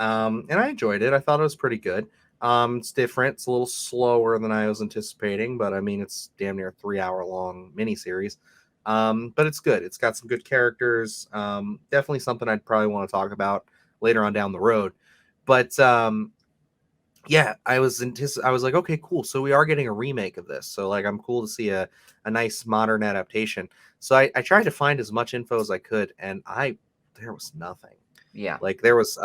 and I enjoyed it. I thought it was pretty good. It's different. It's a little slower than I was anticipating, but I mean, it's damn near a 3 hour long miniseries. But it's good. It's got some good characters. Definitely something I'd probably want to talk about later on down the road. But yeah, I was like, okay, cool. So we are getting a remake of this. So like, I'm cool to see a nice modern adaptation. So I tried to find as much info as I could, and there was nothing. yeah. Like there was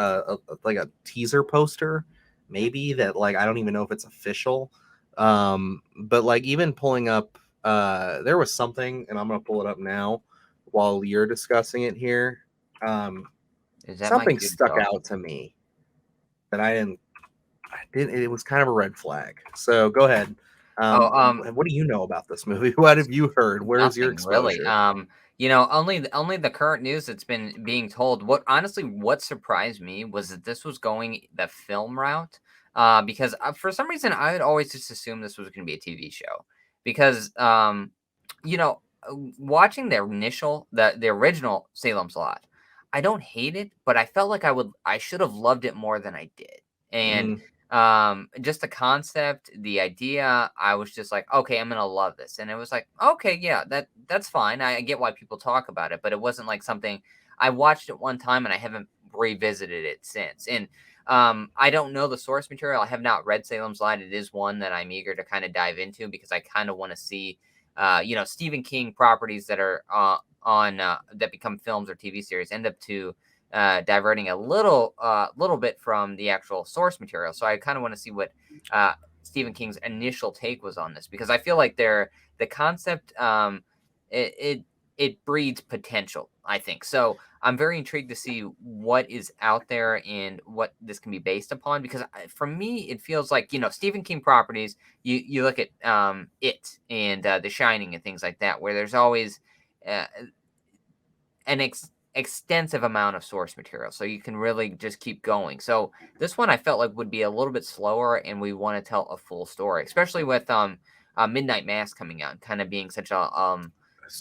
like a teaser poster, maybe that like I don't even know if it's official. But like even pulling up, there was something, and I'm gonna pull it up now while you're discussing it here. Um, Is that my Something cue to stuck talk? out to me that I didn't. It was kind of a red flag. So go ahead. Oh, What do you know about this movie? What have you heard? Where's your nothing really. exposure? only the current news that's been being told. What surprised me was that this was going the film route. Because for some reason I had always just assumed this was going to be a TV show. Because watching the original Salem's Lot, I don't hate it, but I felt like I should have loved it more than I did. And Mhm. just the concept, the idea, I was just like, okay, I'm gonna love this. And it was like, okay, yeah, that's fine. I get why people talk about it, but it wasn't like something I watched it one time and I haven't revisited it since. And I don't know the source material. I have not read Salem's Lot. It is one that I'm eager to kind of dive into because I kind of want to see Stephen King properties that are on that become films or TV series end up to diverting a little bit from the actual source material. So I kind of want to see what Stephen King's initial take was on this because I feel like the concept it, it it breeds potential. I think so. I'm very intrigued to see what is out there and what this can be based upon because for me it feels like Stephen King properties. You look at it and The Shining and things like that where there's always uh, an extensive amount of source material, so you can really just keep going. So this one I felt like would be a little bit slower, and we want to tell a full story, especially with Midnight Mass coming out, kind of being such So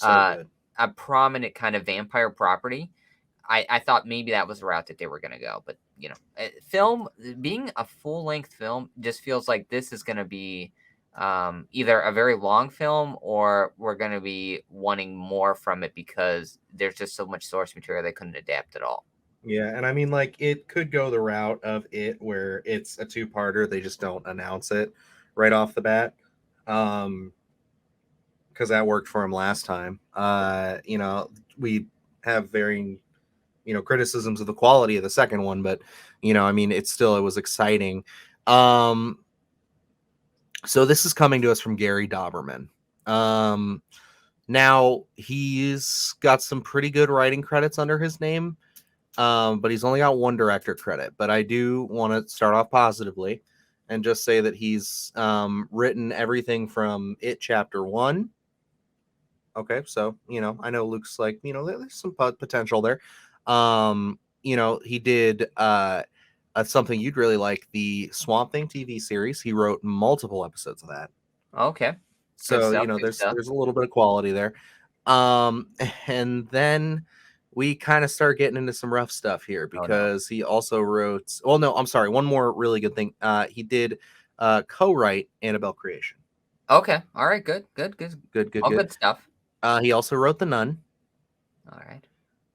uh, good. a prominent kind of vampire property. I thought maybe that was the route that they were going to go, but film being a full length film just feels like this is going to be either a very long film or we're going to be wanting more from it because there's just so much source material they couldn't adapt at all. Yeah, and I mean, like, it could go the route of it where it's a two-parter, they just don't announce it right off the bat. Um, because that worked for him last time. We have varying, criticisms of the quality of the second one, but I mean, it was exciting. Um, so this is coming to us from Gary Dauberman. Um, Now he's got some pretty good writing credits under his name, but he's only got one director credit. But I do want to start off positively and just say that he's written everything from It Chapter 1. Okay, so I know Luke's like, there's some potential there. He did something you'd really like, the Swamp Thing TV series. He wrote multiple episodes of that. Okay, good So, stuff. Good there's stuff. there's a little bit of quality there. Um, and then we kind of start getting into some rough stuff here Oh no. because he also wrote, well, no, I'm sorry, one more really good thing. He did co-write Annabelle Creation. Okay. All right. Good. Good. Good. Good, good, All good. good stuff. He also wrote The Nun. All right.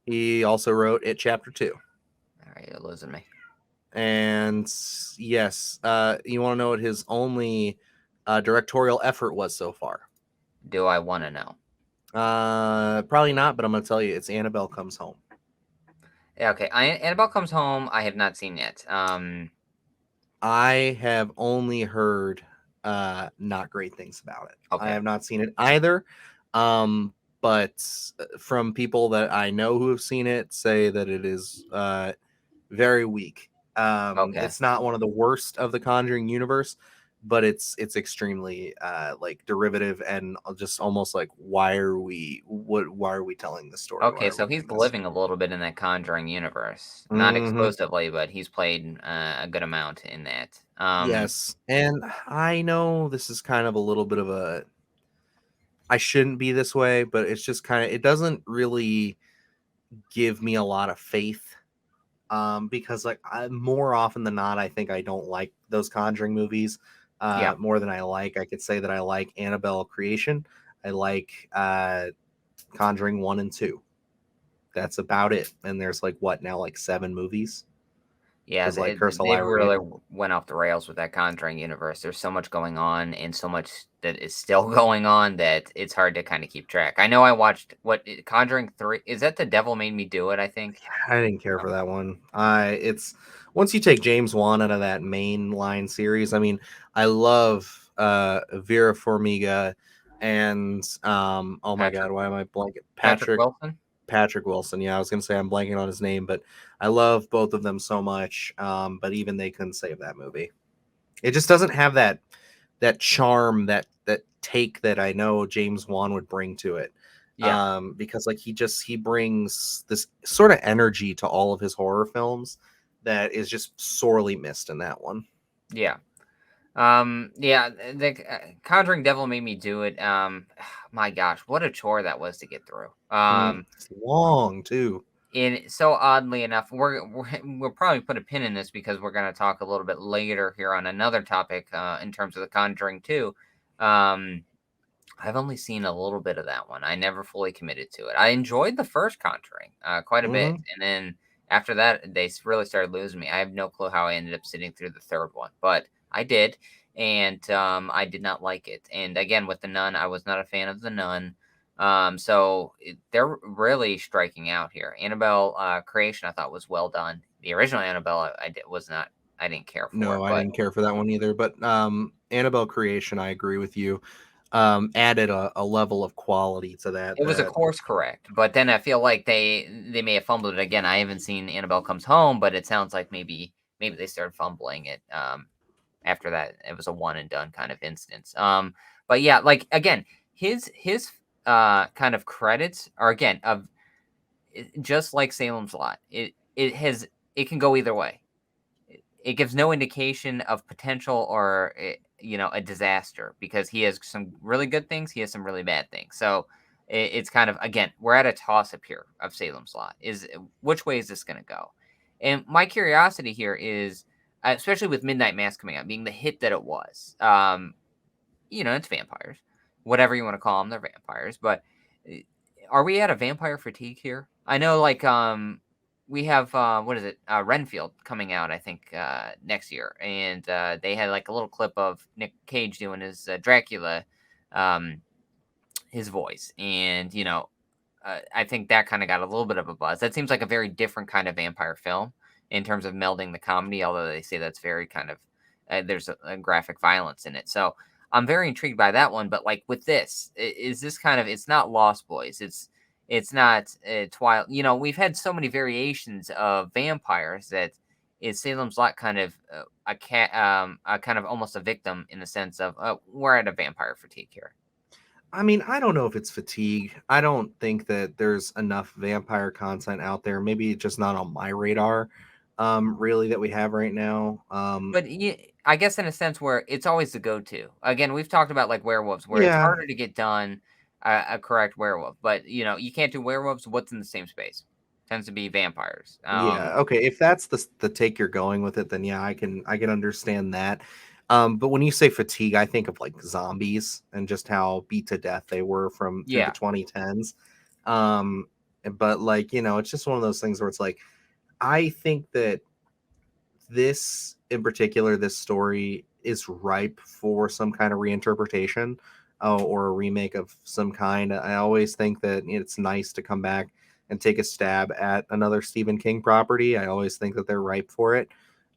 He also wrote It Chapter 2. All right. You're losing me. And yes, you want to know what his only directorial effort was so far? Do I want to know? Probably not, but I'm going to tell you, it's Annabelle Comes Home. Yeah. Okay. Annabelle Comes Home. I have not seen yet. I have only heard not great things about it. I Okay. have not seen it either. But from people that I know who have seen it say that it is very weak. Okay. It's not one of the worst of the Conjuring universe, but it's extremely like derivative and just almost like why are we telling this story? Why Okay, are we so he's doing this? living a little bit in that Conjuring universe. Not Mm-hmm. exclusively, but he's played a good amount in that. Yes, and I know this is kind of a little bit of a I shouldn't be this way, but it's just kind of it doesn't really give me a lot of faith. Because like more often than not, I think I don't like those Conjuring movies Yeah. more than I like. I could say that I like Annabelle Creation. I like Conjuring 1 and 2. That's about it. And there's like what now, like 7 movies? Yeah, Because like Curse of they Liar really went off the rails with that Conjuring universe. There's so much going on and so much that is still going on that it's hard to kind of keep track. I know I watched Conjuring 3. Is that The Devil Made Me Do It, I think? I didn't care for that one. It's once you take James Wan out of that main line series. I mean, I love Vera Farmiga and oh my god, Patrick why am I blanking? Patrick Wilson? Patrick Wilson. Yeah, I was gonna say I'm blanking on his name, but I love both of them so much. But even they couldn't save that movie. It just doesn't have that charm, that take that I know James Wan would bring to it. Yeah. Because like he brings this sort of energy to all of his horror films that is just sorely missed in that one. Yeah. Yeah, the Conjuring Devil made me do it. My gosh, what a chore that was to get through. It's long too. And so oddly enough, we'll probably put a pin in this because we're going to talk a little bit later here on another topic in terms of the Conjuring 2. Um, I've only seen a little bit of that one. I never fully committed to it. I enjoyed the first Conjuring quite a bit, Hmm. and then after that, they really started losing me. I have no clue how I ended up sitting through the third one, but I did, and I did not like it. And again, with the Nun, I was not a fan of the Nun. They're really striking out here. Annabelle creation, I thought was well done. The original Annabelle, was not. I didn't care for No, it, I but didn't care for that one either. But Annabelle Creation, I agree with you. Added a level of quality to that. it was a That course correct, but then I feel like they may have fumbled it again. I haven't seen Annabelle Comes Home, but it sounds like maybe they started fumbling it after that. It was a one and done kind of instance. But yeah, like again, his kind of credits are again of just like Salem's Lot. It can go either way. It gives no indication of potential or a disaster because he has some really good things, he has some really bad things. So it's kind of again, we're at a toss up here of Salem's Lot. Is which way is this going to go? And my curiosity here is, especially with Midnight Mass coming out, being the hit that it was. It's vampires, whatever you want to call them, they're vampires. But uh, are we at a vampire fatigue here? I know, like, we have what is it, Renfield coming out, I think, next year, and they had like a little clip of Nick Cage doing his Dracula, um, his voice, and I think that kind of got a little bit of a buzz. That seems like a very different kind of vampire film in terms of melding the comedy, although they say that's very kind of there's a graphic violence in it. So I'm very intrigued by that one. But like with this, is this kind of it's not Lost Boys. It's not Twilight. We've had so many variations of vampires that is Salem's Lot kind of a cat, a kind of almost a victim in the sense of we're at a vampire fatigue here. I mean, I don't know if it's fatigue. I don't think that there's enough vampire content out there. Maybe just not on my radar, really, that we have right now. But I guess in a sense where it's always the go-to. Again, we've talked about like werewolves, where it's Yeah, harder to get done a correct werewolf. But you can't do werewolves. What's in the same space? Tends to be vampires. yeah. Okay, if that's the take you're going with it, then yeah, I can understand that. But when you say fatigue, I think of like zombies and just how beat to death they were from through the Yeah, 2010s. Um, but like it's just one of those things where it's like I think that this in particular, this story is ripe for some kind of reinterpretation or a remake of some kind. I always think that it's nice to come back and take a stab at another Stephen King property. I always think that they're ripe for it.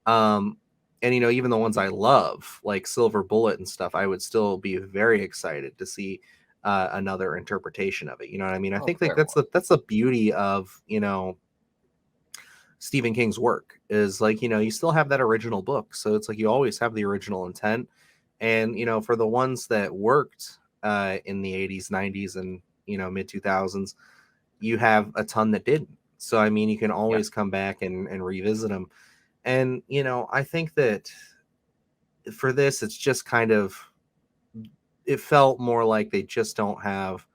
Um, and even the ones I love, like Silver Bullet and stuff, I would still be very excited to see another interpretation of it. You know what I mean? I oh, think like clear one. that's the beauty of Stephen King's work is like, you still have that original book. So it's like you always have the original intent. And, for the ones that worked in the 80s, 90s, and, mid 2000s, you have a ton that didn't. So, I mean, you can Yeah, always come back and revisit them. And, I think that for this, it's just kind of, it felt more like they just don't have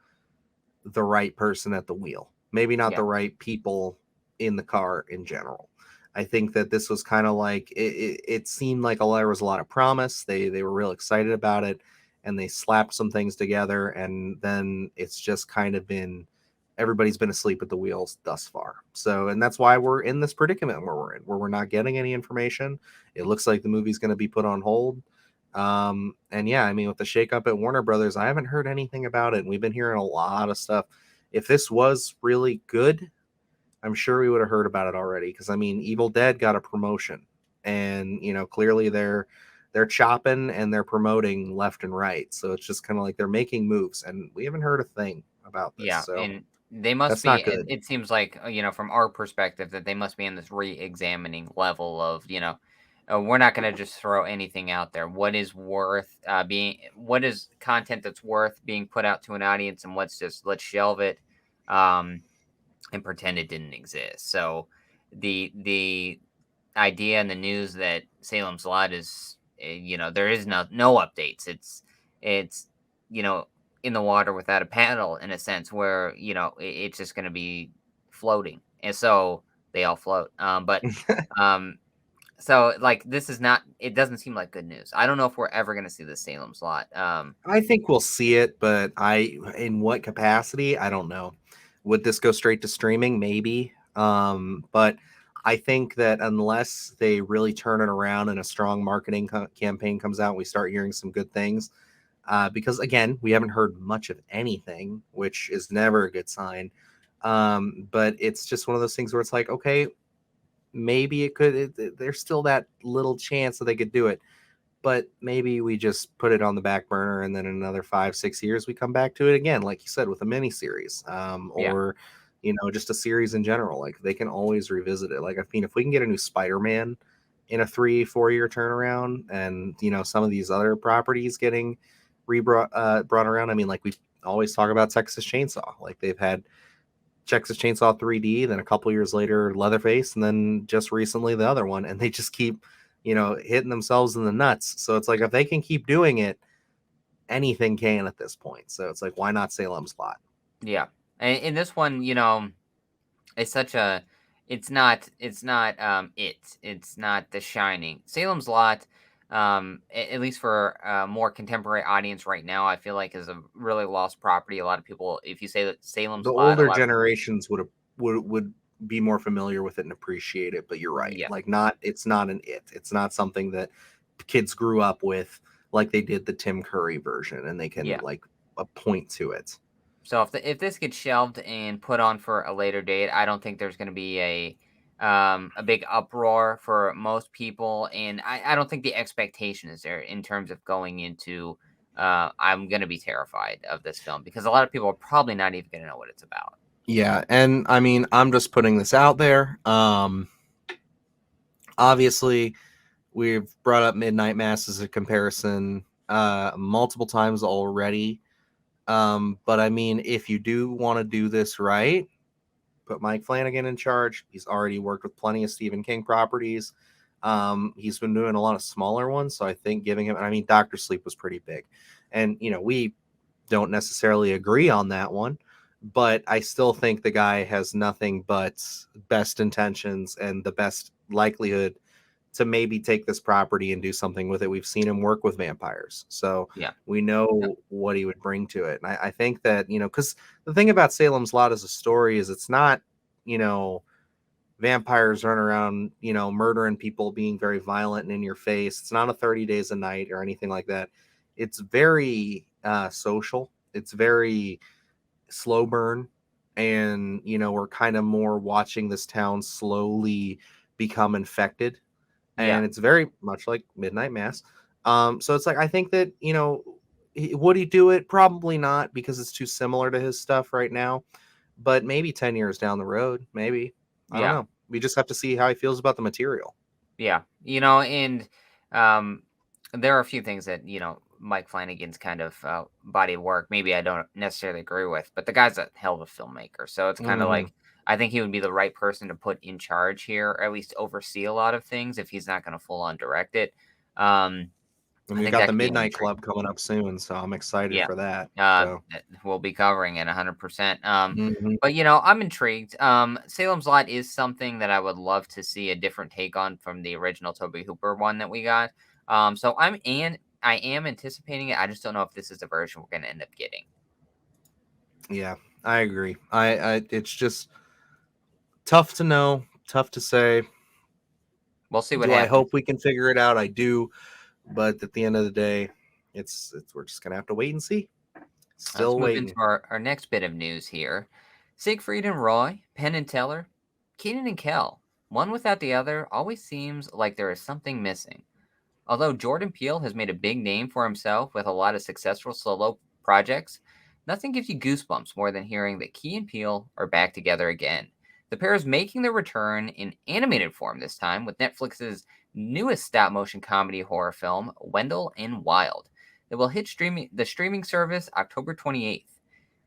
the right person at the wheel. Maybe not yeah, the right people in the car in general. I think that this was kind of like it seemed like there was a lot of promise. They were real excited about it, and they slapped some things together, and then it's just kind of been everybody's been asleep at the wheels thus far. So, and that's why we're in this predicament where we're in, where we're not getting any information. It looks like the movie's going to be put on hold. And yeah, I mean, with the shakeup at Warner Brothers, I haven't heard anything about it. And we've been hearing a lot of stuff. If this was really good, I'm sure we would have heard about it already. Because I mean, Evil Dead got a promotion, and clearly they're chopping and they're promoting left and right. So it's just kind of like they're making moves, and we haven't heard a thing about this. yeah, So and they must that's be. not It, good. it seems like from our perspective that they must be in this re-examining level of we're not going to just throw anything out there. What is worth what is content that's worth being put out to an audience, and let's shelve it, um, and pretend it didn't exist. So the idea in the news that Salem's Lot is, there is no updates. It's you know in the water without a paddle, in a sense, where it's just going to be floating, and so they all float. But um, so like this is not. It doesn't seem like good news. I don't know if we're ever going to see the Salem's Lot. I think we'll see it, but in what capacity, I don't know. Would this go straight to streaming? Maybe. But I think that unless they really turn it around and a strong marketing campaign comes out, we start hearing some good things. Because again, we haven't heard much of anything, which is never a good sign. But it's just one of those things where it's like, okay, maybe there's still that little chance that they could do it, but maybe we just put it on the back burner, and then in another 5-6 years we come back to it again, like you said, with a mini series, Yeah, or just a series in general. Like they can always revisit it. Like, I mean, if we can get a new Spider-Man in a 3-4 year turnaround, and some of these other properties getting brought around. I mean, like we always talk about Texas Chainsaw. Like they've had Texas Chainsaw 3D, then a couple years later Leatherface, and then just recently the other one, and they just keep, hitting themselves in the nuts. So it's like, if they can keep doing it, anything can at this point. So it's like, why not Salem's Lot? yeah. And in this one, it's such a it's not The Shining. Salem's Lot, at least for a more contemporary audience right now, I feel like is a really lost property. A lot of people, if you say that Salem's The Lot, a older lot of people, generations would be more familiar with it and appreciate it, but you're right. yeah, Like, it's not it's not something that kids grew up with, like they did the Tim Curry version, and they can yeah. like point to it. So if this gets shelved and put on for a later date, I don't think there's going to be a big uproar for most people, and I don't think the expectation is there in terms of going into. I'm going to be terrified of this film because a lot of people are probably not even going to know what it's about. Yeah, and I mean, I'm just putting this out there. Obviously, we've brought up Midnight Mass as a comparison multiple times already. But I mean, if you do want to do this right, put Mike Flanagan in charge. He's already worked with plenty of Stephen King properties. He's been doing a lot of smaller ones, so I think giving him, I mean, Doctor Sleep was pretty big, and we don't necessarily agree on that one, but I still think the guy has nothing but best intentions and the best likelihood to maybe take this property and do something with it. We've seen him work with vampires, so Yeah, we yeah, know what he would bring to it. And I think that, because the thing about Salem's Lot as a story is it's not, you know, vampires running around, murdering people, being very violent and in your face. It's not a 30 Days a Night or anything like that. It's very social. It's very slow burn. And, we're kind of more watching this town slowly become infected, yeah, and it's very much like Midnight Mass. So it's like, I think that, would he do it? Probably not, because it's too similar to his stuff right now. But maybe 10 years down the road, maybe. I don't yeah. know. We just have to see how he feels about the material. Yeah, and um, there are a few things that Mike Flanagan's kind of body of work. Maybe I don't necessarily agree with, but the guy's a hell of a filmmaker. So it's kind of Hmm. like I think he would be the right person to put in charge here, or at least oversee a lot of things if he's not going to full on direct it. Um, And I we've think got that the could be an Midnight intrigue. Club coming up soon, so I'm excited Yeah, for that. So, that we'll be covering it 100%. mhm. But I'm intrigued. Salem's Lot is something that I would love to see a different take on from the original Toby Hooper one that we got. So I am anticipating it. I just don't know if this is the version we're going to end up getting. Yeah, I agree. It's just tough to know, tough to say. We'll see what Do I happens. hope we can figure it out? I do. But at the end of the day, it's we're just gonna have to wait and see. Let's Still move into waiting. our next bit of news here. Siegfried and Roy, Penn and Teller, Keenan and Kel. One without the other always seems like there is something missing. Although Jordan Peele has made a big name for himself with a lot of successful solo projects, nothing gives you goosebumps more than hearing that Key and Peele are back together again. The pair is making their return in animated form this time with Netflix's newest stop motion comedy horror film, Wendell and Wild. It will hit the streaming service October 28th.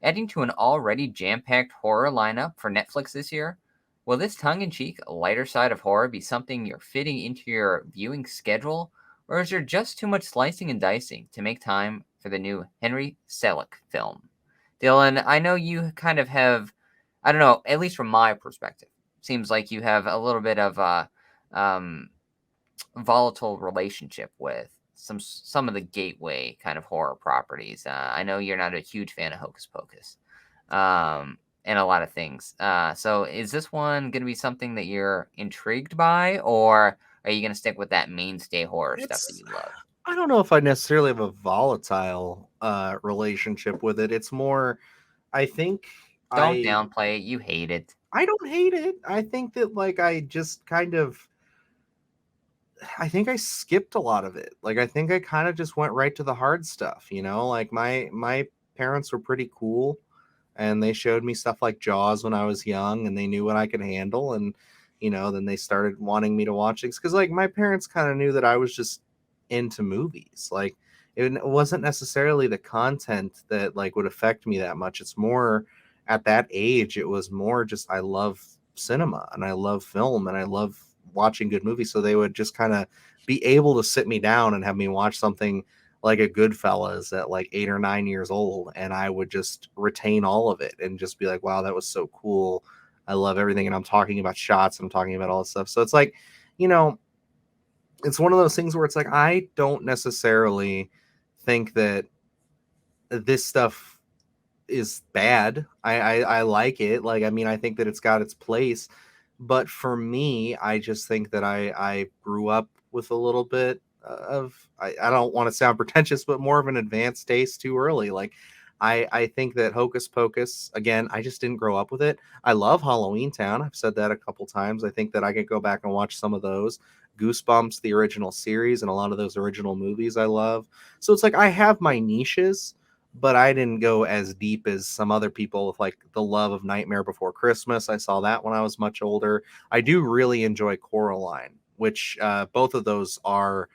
Adding to an already jam packed horror lineup for Netflix this year, will this tongue in cheek, lighter side of horror be something you're fitting into your viewing schedule, or is there just too much slicing and dicing to make time for the new Henry Selick film? Dylan, I know you kind of have, I don't know, at least from my perspective, seems like you have a little bit of a um, volatile relationship with some of the gateway kind of horror properties. I know you're not a huge fan of Hocus Pocus, and a lot of things. So is this one going to be something that you're intrigued by, or are you going to stick with that mainstay horror stuff that It's you love? I don't know if I necessarily have a volatile relationship with it. It's more I think Don't I downplay it. You hate it. I don't hate it. I think that like I just kind of I think I skipped a lot of it. Like I think I kind of just went right to the hard stuff, you know? Like my parents were pretty cool and they showed me stuff like Jaws when I was young and they knew what I could handle and then they started wanting me to watch things cuz like my parents kind of knew that I was just into movies. Like it wasn't necessarily the content that like would affect me that much. It's more at that age it was more just I love cinema and I love film and I love watching good movies. So they would just kind of be able to sit me down and have me watch something like a Goodfellas at like 8 or 9 years old, and I would just retain all of it and just be like, "Wow, that was so cool! I love everything." And I'm talking about shots, I'm talking about all this stuff. So it's like, you know, it's one of those things where it's like I don't necessarily think that this stuff is bad. I like it. Like I mean, I think that it's got its place, but for me, I just think that I grew up with a little bit of I don't want to sound pretentious, but more of an advanced taste too early. Like I think that Hocus Pocus again, I just didn't grow up with it. I love Halloween Town. I've said that a couple times. I think that I could go back and watch some of those. Goosebumps, the original series, and a lot of those original movies I love. So it's like I have my niches, but I didn't go as deep as some other people with like the love of Nightmare Before Christmas. I saw that when I was much older. I do really enjoy Coraline, which both of those are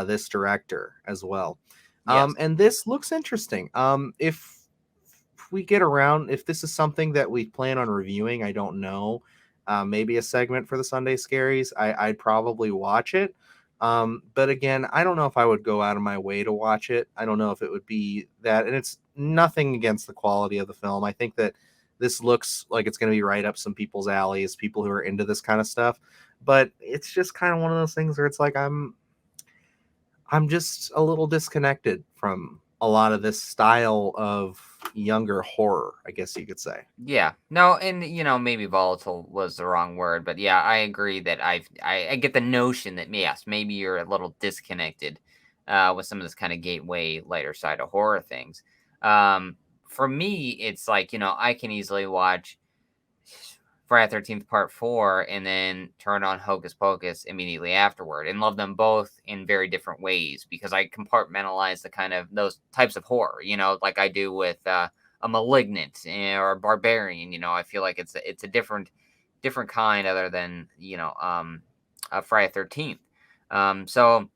this director as well. Yes. And this looks interesting. If we get around, if this is something that we plan on reviewing, I don't know. Maybe a segment for the Sunday Scaries. I'd probably watch it. But again, I don't know if I would go out of my way to watch it. I don't know if it would be that. And it's nothing against the quality of the film. I think that this looks like it's going to be right up some people's alleys, people who are into this kind of stuff. But it's just kind of one of those things where it's like I'm just a little disconnected from a lot of this style of younger horror, I guess you could say. Yeah. No, and maybe volatile was the wrong word, but yeah, I agree that I get the notion that yes, maybe you're a little disconnected with some of this kind of gateway lighter side of horror things. Um, for me, it's like, I can easily watch Friday 13th Part 4 and then turn on Hocus Pocus immediately afterward and love them both in very different ways because I compartmentalize the kind of those types of horror, like I do with a Malignant or a Barbarian. I feel like it's a different kind other than, a Friday 13th. So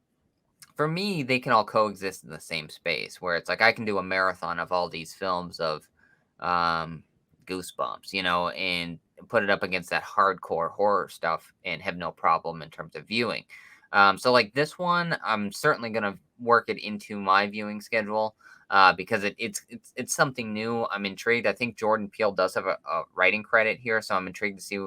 for me, they can all coexist in the same space where it's like I can do a marathon of all these films of um, Goosebumps, and put it up against that hardcore horror stuff and have no problem in terms of viewing. So like this one, I'm certainly gonna work it into my viewing schedule because it's something new. I'm intrigued. I think Jordan Peele does have a writing credit here, so I'm intrigued to see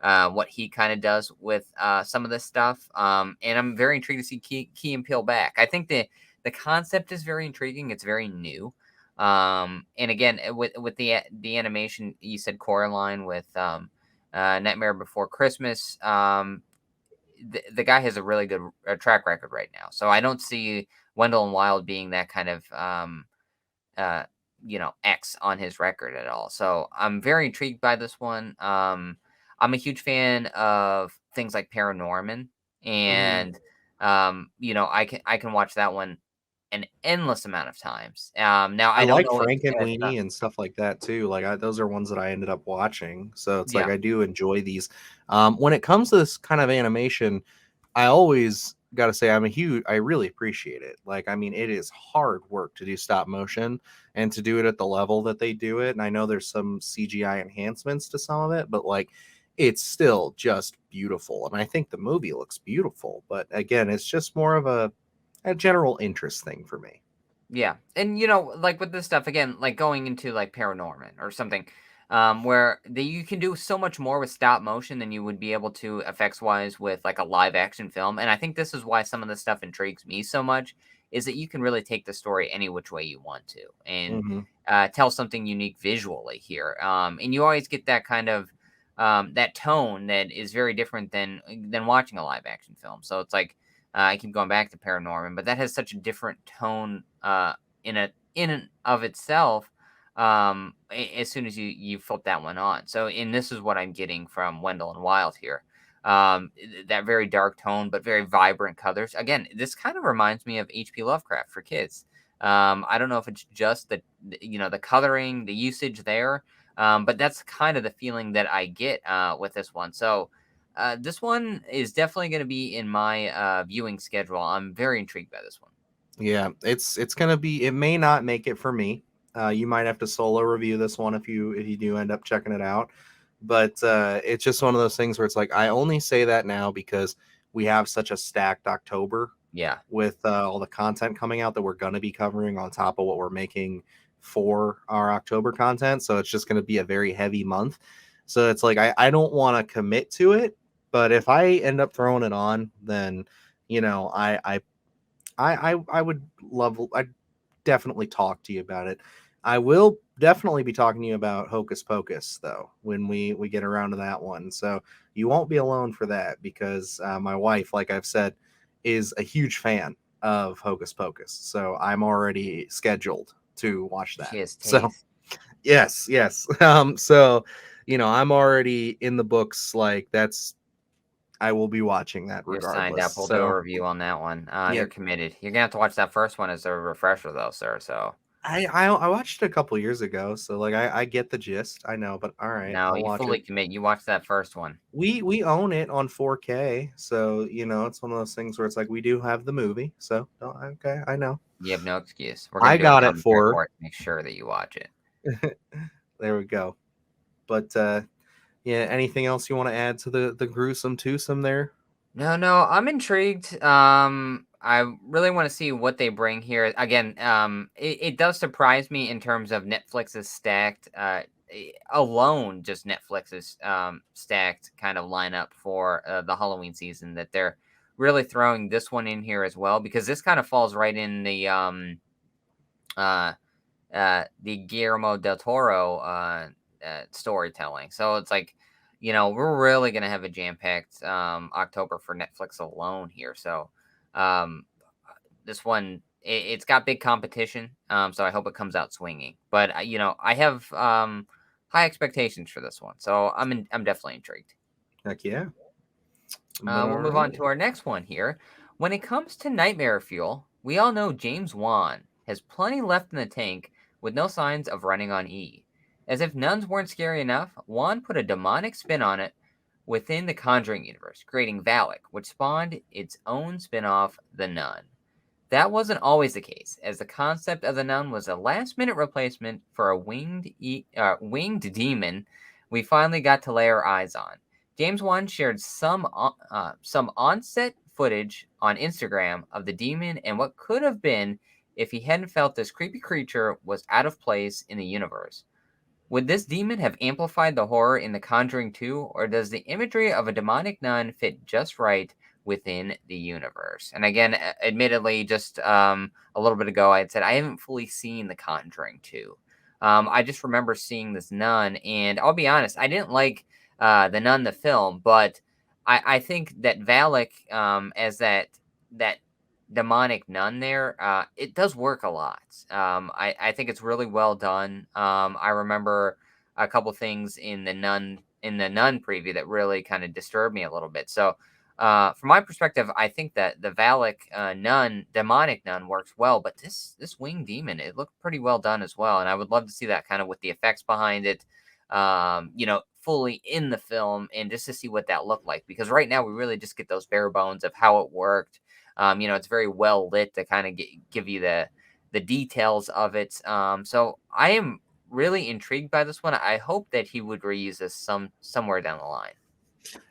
what he kind of does with some of this stuff. And I'm very intrigued to see Key and Peele back. I think the concept is very intriguing. It's very new. And again, with the animation, you said Coraline with Nightmare Before Christmas. The guy has a really good track record right now, so I don't see Wendell and Wild being that kind of uh, X on his record at all. So I'm very intrigued by this one. I'm a huge fan of things like Paranorman, Mhm. and I can watch that one an endless amount of times. Now I I don't like know if Frank and as Weenie and stuff like that too. Like those are ones that I ended up watching. So it's like yeah, I do enjoy these. When it comes to this kind of animation, I always got to say I really appreciate it. Like, I mean, it is hard work to do stop motion and to do it at the level that they do it. And I know there's some CGI enhancements to some of it, but like, it's still just beautiful. And I think the movie looks beautiful. But again, it's just more of a general interest thing for me. Yeah, and like with this stuff again, like going into like Paranorman or something, where you can do so much more with stop motion than you would be able to effects wise with like a live action film. And I think this is why some of this stuff intrigues me so much, is that you can really take the story any which way you want to and Hmm. tell something unique visually here. And you always get that kind of that tone that is very different than watching a live action film. So it's like I keep going back to Paranorman, but that has such a different tone in and of itself. As soon as you flip that one on, so and this is what I'm getting from Wendell and Wild here. That very dark tone, but very vibrant colors. Again, this kind of reminds me of H.P. Lovecraft for kids. I don't know if it's just the coloring, the usage there, but that's kind of the feeling that I get with this one. So this one is definitely going to be in my viewing schedule. I'm very intrigued by this one. Yeah, it's gonna be. It may not make it for me. You might have to solo review this one if you do end up checking it out. But it's just one of those things where it's like I only say that now because we have such a stacked October Yeah, with all the content coming out that we're gonna be covering on top of what we're making for our October content. So it's just gonna be a very heavy month. So it's like I don't want to commit to it, but if I end up throwing it on, then I would love. I'd definitely talk to you about it. I will definitely be talking to you about Hocus Pocus though when we get around to that one. So you won't be alone for that because my wife, like I've said, is a huge fan of Hocus Pocus. So I'm already scheduled to watch she that. has So taste. yes. So I'm already in the books. Like that's I will be watching that You're signed regardless. up. We'll do So a review on that one. yeah, You're committed. You're gonna have to watch that first one as a refresher, though, sir. So I watched it a couple years ago, so like I get the gist. I know, but all right, no, I'll you watch fully it. commit. You watch that first one. We own it on 4K, so it's one of those things where it's like we do have the movie. So okay, I know. You have no excuse. We're gonna I do a got it commentary for for it to make sure that you watch it. her. There we go. But yeah, anything else you want to add to the gruesome twosome there? No, I'm intrigued. I really want to see what they bring here. Again, it does surprise me in terms of Netflix's stacked, alone, just Netflix's stacked kind of lineup for the Halloween season that they're really throwing this one in here as well because this kind of falls right in uh, the Guillermo del Toro storytelling. So it's like, we're really gonna have a jam-packed October for Netflix alone here. So um, this one, it's got big competition. So I hope it comes out swinging. But I have high expectations for this one. So I'm definitely intrigued. Heck yeah. But We'll all move on right. to our next one here. When it comes to nightmare fuel, we all know James Wan has plenty left in the tank with no signs of running on E. As if nuns weren't scary enough, Wan put a demonic spin on it within the Conjuring universe, creating Valak, which spawned its own spin off, The Nun. That wasn't always the case, as the concept of the nun was a last-minute replacement for a winged demon we finally got to lay our eyes on. James Wan shared some on-set footage on Instagram of the demon and what could have been if he hadn't felt this creepy creature was out of place in the universe. Would this demon have amplified the horror in The Conjuring 2, or does the imagery of a demonic nun fit just right within the universe? And again, admittedly, just a little bit ago, I had said I haven't fully seen The Conjuring 2. I just remember seeing this nun, and I'll be honest, I didn't like the nun, the film, but I think that Valak, as that demonic nun there, it does work a lot. I think it's really well done. I remember a couple things in the nun preview that really kind of disturbed me a little bit. So from my perspective, I think that the Valak nun, demonic nun, works well, but this winged demon, it looked pretty well done as well, and I would love to see that kind of with the effects behind it. fully in the film, and just to see what that looked like. Because right now we really just get those bare bones of how it worked. It's very well lit to kind of give you the details of it. So I am really intrigued by this one. I hope that he would reuse this somewhere down the line.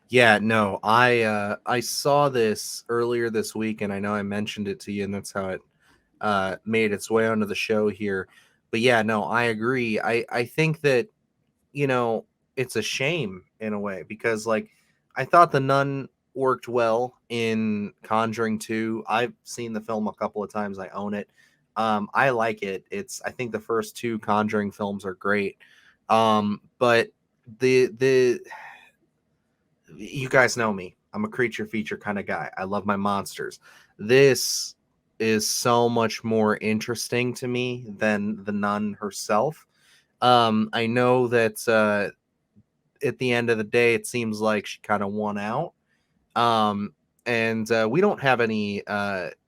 Yeah, no, I saw this earlier this week, and I know I mentioned it to you, and that's how it made its way onto the show here. But yeah, no, I agree. I think that, it's a shame in a way, because like I thought the nun worked well in Conjuring 2. I've seen the film a couple of times. I own it. I like it. I think the first two Conjuring films are great. But the you guys know me. I'm a creature feature kind of guy. I love my monsters. This is so much more interesting to me than the nun herself. I know that at the end of the day, it seems like she kind of won out. And we don't have any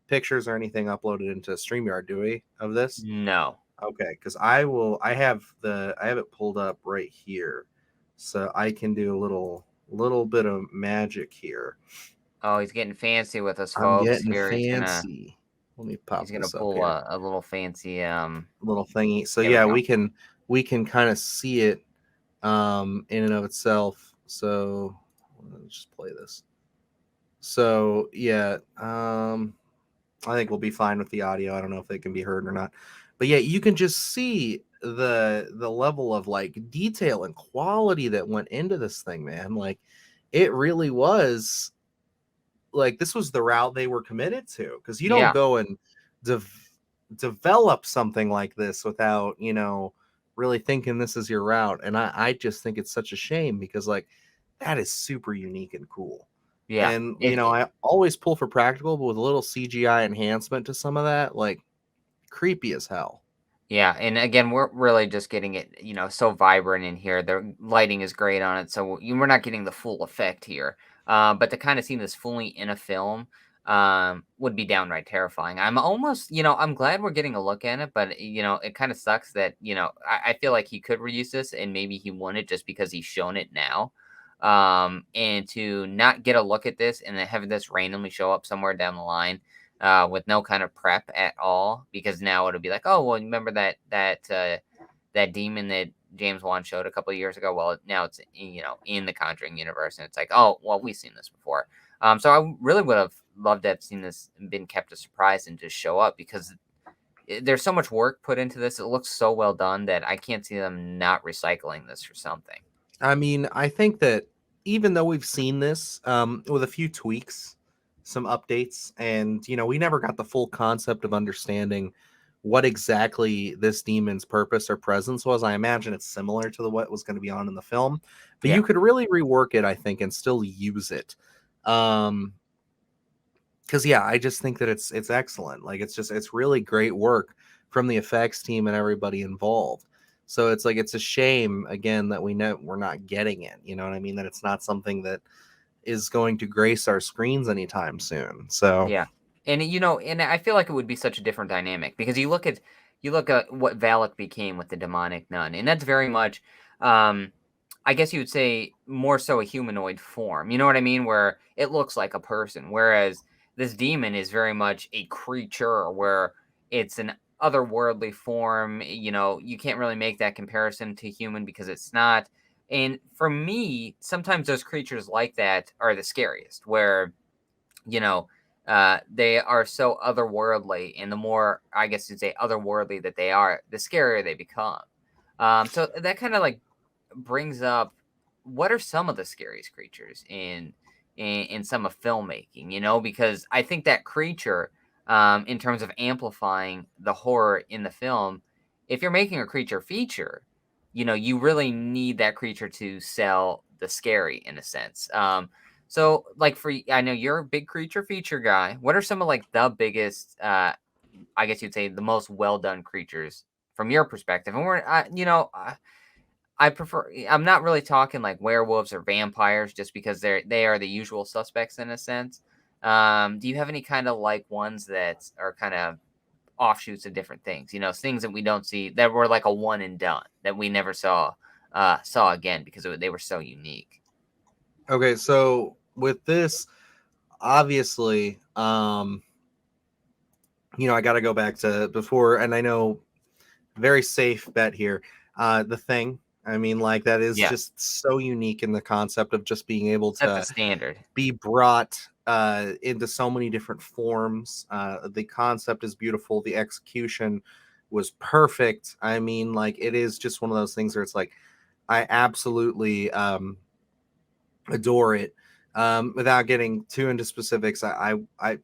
pictures or anything uploaded into StreamYard, do we, of this? No. Okay, because I have it pulled up right here, so I can do a little bit of magic here. Oh, he's getting fancy with us, I'm folks. getting Here fancy. Let me pop he's gonna this up pull here. a little fancy Little thingy. So there we yeah, go. we can kind of see it in and of itself. So let's just play this. So yeah, I think we'll be fine with the audio. I don't know if they can be heard or not. But yeah, you can just see the level of like detail and quality that went into this thing, man. Like it really was like this was the route they were committed to, because you don't Yeah. go and develop something like this without really thinking this is your route. And I just think it's such a shame, because like that is super unique and cool. Yeah. And It I always pull for practical, but with a little CGI enhancement to some of that, like creepy as hell. Yeah, and again, we're really just getting it, so vibrant in here. The lighting is great on it, so we're not getting the full effect here. But to kind of see this fully in a film would be downright terrifying. I'm almost, I'm glad we're getting a look at it, but it kind of sucks that, I feel like he could reuse this, and maybe he wouldn't just because he's shown it now. And to not get a look at this and then have this randomly show up somewhere down the line with no kind of prep at all, because now it'll be like, oh well, remember that demon that James Wan showed a couple of years ago? Well, now it's in the Conjuring universe, and it's like, oh well, we've seen this before. So I really would have loved to have seen this and been kept a surprise and just show up, because there's so much work put into this. It looks so well done that I can't see them not recycling this for something. I mean, I think that even though we've seen this with a few tweaks, some updates, and we never got the full concept of understanding what exactly this demon's purpose or presence was. I imagine it's similar to what was going to be on in the film, but Yeah. you could really rework it, I think, and still use it. Because yeah, I just think that it's excellent. Like it's really great work from the effects team and everybody involved. So it's like it's a shame again that we know we're not getting it. You know what I mean? That it's not something that is going to grace our screens anytime soon. So Yeah. And I feel like it would be such a different dynamic, because you look at what Valak became with the demonic nun, and that's very much I guess you would say more so a humanoid form. You know what I mean? Where it looks like a person, whereas this demon is very much a creature, where it's an otherworldly form. You can't really make that comparison to human because it's not. And for me, sometimes those creatures like that are the scariest, where you know, they are so otherworldly, and the more I guess you'd say otherworldly that they are, the scarier they become. So that kind of like brings up, what are some of the scariest creatures in some of filmmaking? Because I think that creature, in terms of amplifying the horror in the film, if you're making a creature feature, you really need that creature to sell the scary in a sense. So, like I know you're a big creature feature guy. What are some of like the biggest, I guess you'd say, the most well done creatures from your perspective? And I prefer. I'm not really talking like werewolves or vampires, just because they are the usual suspects in a sense. Do you have any kind of like ones that are kind of offshoots of different things? Things that we don't see, that were like a one and done, that we never saw saw again because they were so unique. Okay, so with this, obviously, I got to go back to before, and I know very safe bet here. The Thing. I mean, like that is Yeah, just so unique in the concept of just being able set the to standard. be brought into so many different forms. The concept is beautiful. The execution was perfect. I mean, like it is just one of those things where it's like I absolutely adore it. Without getting too into specifics, I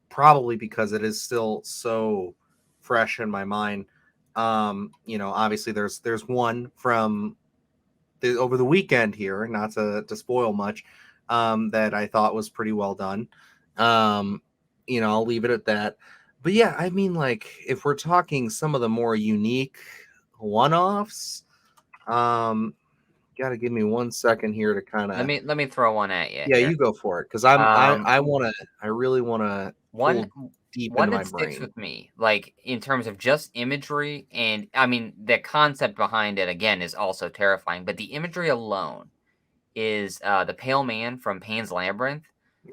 probably because it is still so fresh in my mind. Obviously there's one from over the weekend here, not to spoil much, that I thought was pretty well done. I'll leave it at that. But yeah, I mean, like if we're talking some of the more unique one-offs, um, got to give me 1 second here to kind Let of. me let me throw one at you Yeah, here. you go for it because I Um, I want to I really want to one pull deep one into my that sticks brain. with me, like in terms of just imagery, and I mean the concept behind it again is also terrifying, but the imagery alone is the Pale Man from Pan's Labyrinth.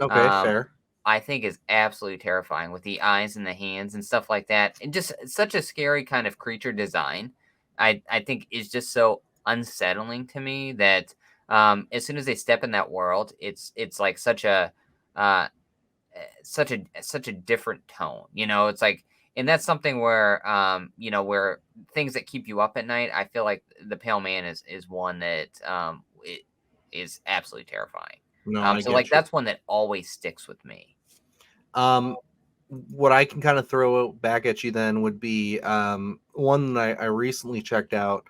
Okay, Um, fair. I think is absolutely terrifying with the eyes and the hands and stuff like that, and just such a scary kind of creature design. I think is just so unsettling to me that as soon as they step in that world, it's like uh, such a different tone. It's like, and that's something where where things that keep you up at night. I feel like the Pale Man is one that it is absolutely terrifying. No, I So like get you. that's one that always sticks with me. Um, what I can kind of throw back at you then would be one that I recently checked out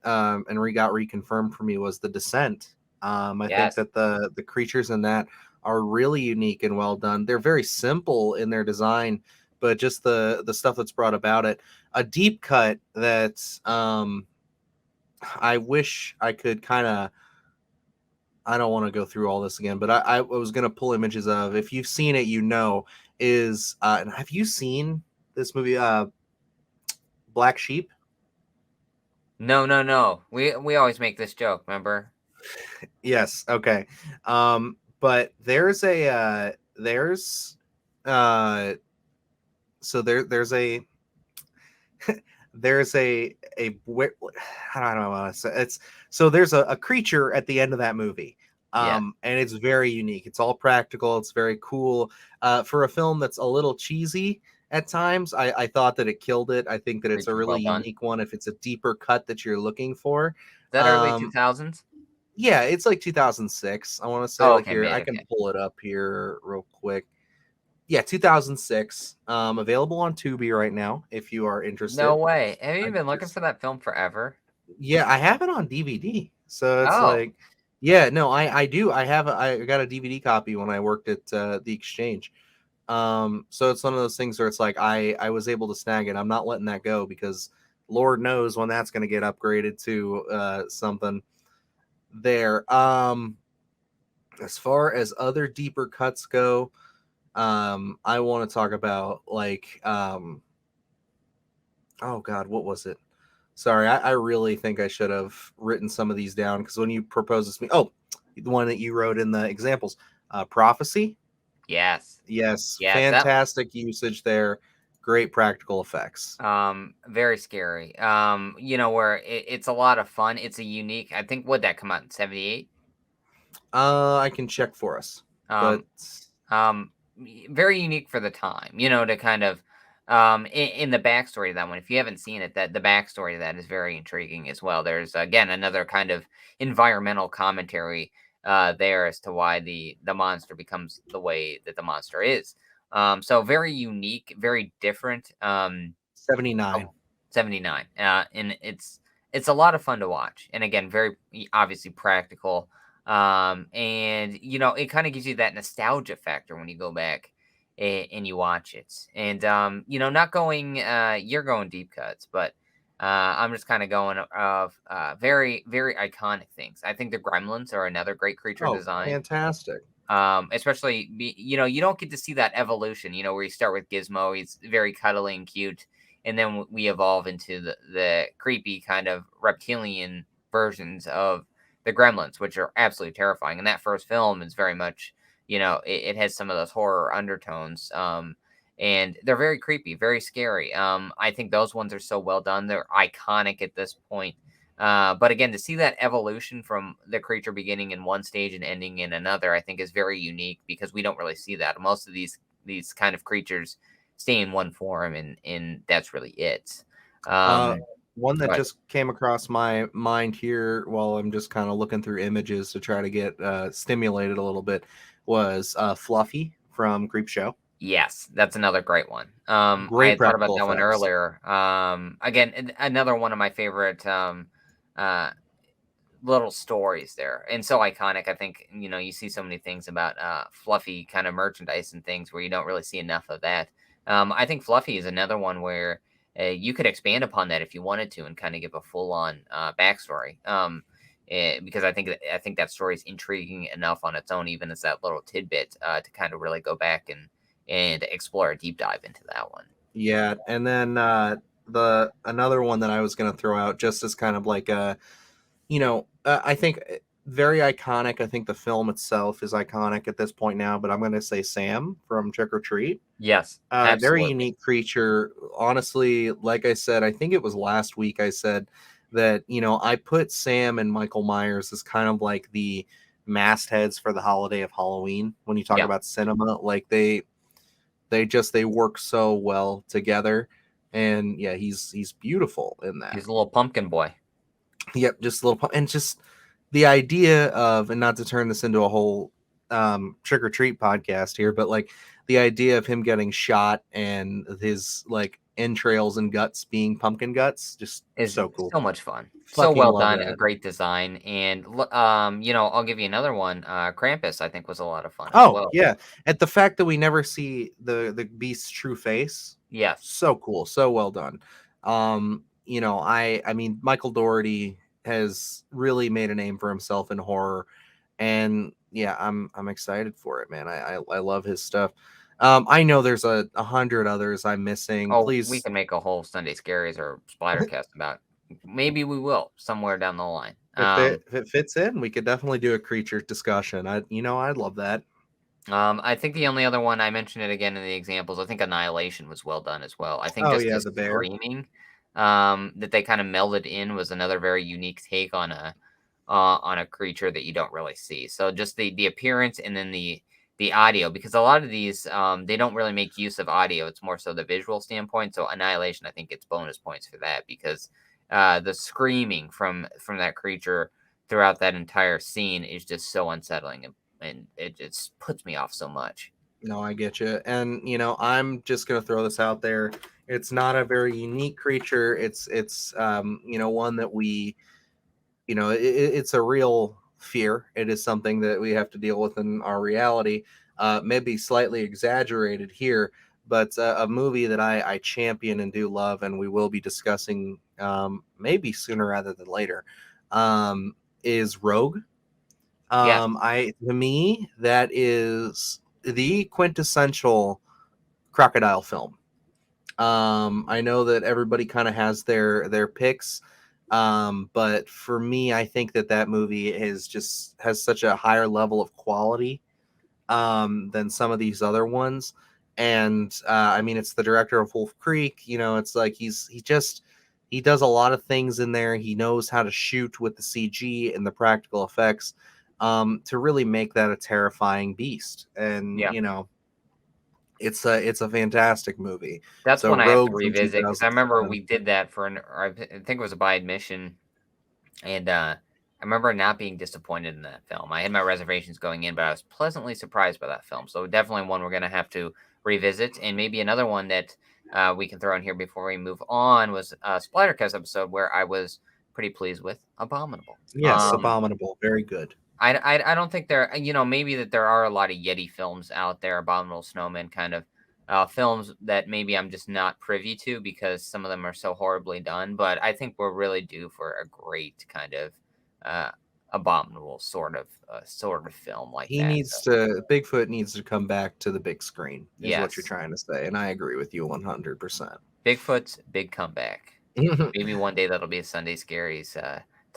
and got reconfirmed for me was The Descent. I think Yes, that the creatures in that are really unique and well done. They're very simple in their design, but just the stuff that's brought about it. A deep cut that I wish I could kind of. I don't want to go through all this again, but I was gonna pull images of. If you've seen it, is and have you seen this movie Black Sheep? no, no, no. We always make this joke. Remember? Yes. Okay. But there's uh so there's a there's I don't know how to say it's so there's a creature at the end of that movie. Yes, And it's very unique. It's all practical. It's very cool. For a film that's a little cheesy at times, I thought that it killed it. I think that it's a creature's really well done. Is unique one if it's a deeper cut that you're looking for. that early two Um, thousands? yeah, it's like 2006. I want to say Oh, like okay, here, I mid. can Okay. pull it up here real quick. Yeah, 2006. Available on Tubi right now if you are No interested. way. Have you I been looking just for that film forever? Yeah, I have it on DVD. So it's Oh, like, yeah, no, I do. I got a DVD copy when I worked at the Exchange. So it's one of those things where it's like I was able to snag it. I'm not letting that go because Lord knows when that's going to get upgraded to something there. As far as other deeper cuts go, I want to talk about like oh God, what was it? Sorry, I really think I should have written some of these down because when you propose this, the one that you wrote in the examples, prophecy. yes, Yes, yes. That fantastic usage there. Great practical effects. very scary. Where it's a lot of fun. It's a unique. I think would that come out in 78? I can check for us, but Um, very unique for the time. To kind of in the backstory of that one. If you haven't seen it, that the backstory of that is very intriguing as well. There's again another kind of environmental commentary there as to why the monster becomes the way that the monster is. So very unique, very different. 79. 79. And it's a lot of fun to watch. And again, very obviously practical. And it kind of gives you that nostalgia factor when you go back and you watch it. And not going you're going deep cuts, but I'm just kind of going of very, very iconic things. I think the Gremlins are another great creature Oh, design. fantastic. Especially you don't get to see that evolution, where you start with Gizmo, he's very cuddly and cute, and then we evolve into the creepy kind of reptilian versions of the Gremlins, which are absolutely terrifying. And that first film is very much, it has some of those horror undertones. And they're very creepy, very scary. I think those ones are so well done. They're iconic at this point. But again, to see that evolution from the creature beginning in one stage and ending in another, I think is very unique because we don't really see that. Most of these kind of creatures stay in one form, and that's really it. Uh, Um, one that but just came across my mind here while I'm just kind of looking through images to try to get stimulated a little bit was Fluffy from Creepshow. yes, that's another great one. I Great had thought about practical that one effects. earlier. Again, another one of my favorite uh, little stories there, and so iconic. I think you see so many things about Fluffy kind of merchandise and things where you don't really see enough of that. I think Fluffy is another one where you could expand upon that if you wanted to and kind of give a full on backstory. Because I think that story is intriguing enough on its own, even as that little tidbit to kind of really go back and explore a deep dive into that one. Yeah, and then the another one that I was going to throw out just as kind of like a, I think very iconic. I think the film itself is iconic at this point now, but I'm going to say Sam from Trick or Treat. Yes, Very absolutely. unique creature. Honestly, like I said, I think it was last week I said that, I put Sam and Michael Myers as kind of like the mastheads for the holiday of Halloween when you talk Yeah, about cinema. Like they work so well together. And yeah, he's beautiful in that. he's a little pumpkin boy. Yep, just a little and just the idea of, and not to turn this into a whole trick or treat podcast here, but like the idea of him getting shot and his like entrails and guts being pumpkin guts, just Is so cool. so much fun. So Fucking well love done, a that. great design, and I'll give you another one. Krampus, I think, was a lot of fun as Oh well. yeah, and the fact that we never see the beast's true face, Yes, so cool, so well done. I mean Michael Dougherty has really made a name for himself in horror, and yeah, I'm excited for it, man. I love his stuff. I know there's a hundred others I'm missing. oh, we Please, can make a whole Sunday Scaries or Splattercast about. Maybe we will somewhere down the line. if it fits in, we could definitely do a creature discussion. I'd love that. I think the only other one I mentioned it again in the examples. I think Annihilation was well done as well. I think Oh just yeah, the the bear. screaming that they kind of melded in was another very unique take on a creature that you don't really see. So just the appearance and then the audio, because a lot of these they don't really make use of audio. It's more so the visual standpoint. So Annihilation, I think, gets bonus points for that because the screaming from that creature throughout that entire scene is just so unsettling and it just puts me off so much. No, I get you. And I'm just gonna throw this out there. It's not a very unique creature. It's one that we, it's a real fear. It is something that we have to deal with in our reality. Maybe slightly exaggerated here, but a movie that I champion and do love, and we will be discussing maybe sooner rather than later, is Rogue. Yes, I To me that is the quintessential crocodile film. I know that everybody kind of has their picks, but for me, I think that movie has such a higher level of quality than some of these other ones. And I mean, it's the director of Wolf Creek. It's like he does a lot of things in there. He knows how to shoot with the CG and the practical effects to really make that a terrifying beast. And yeah. it's a fantastic movie. That's So one I have to Rogue from revisit because I remember 2007. we did that for I think it was a by admission. And I remember not being disappointed in that film. I had my reservations going in, but I was pleasantly surprised by that film. So definitely one we're going to have to revisit. And maybe another one that we can throw in here before we move on was a Splattercast episode where I was pretty pleased with Abominable. Yes, Abominable, very good. I don't think there, maybe that there are a lot of Yeti films out there, Abominable Snowman kind of films that maybe I'm just not privy to because some of them are so horribly done. But I think we're really due for a great kind of uh, Abominable sort of film like He that. needs to Bigfoot needs to come back to the big screen, is what you're Yes, trying to say, and I agree with you 100%. Bigfoot's big comeback. Maybe one day that'll be a Sunday Scaries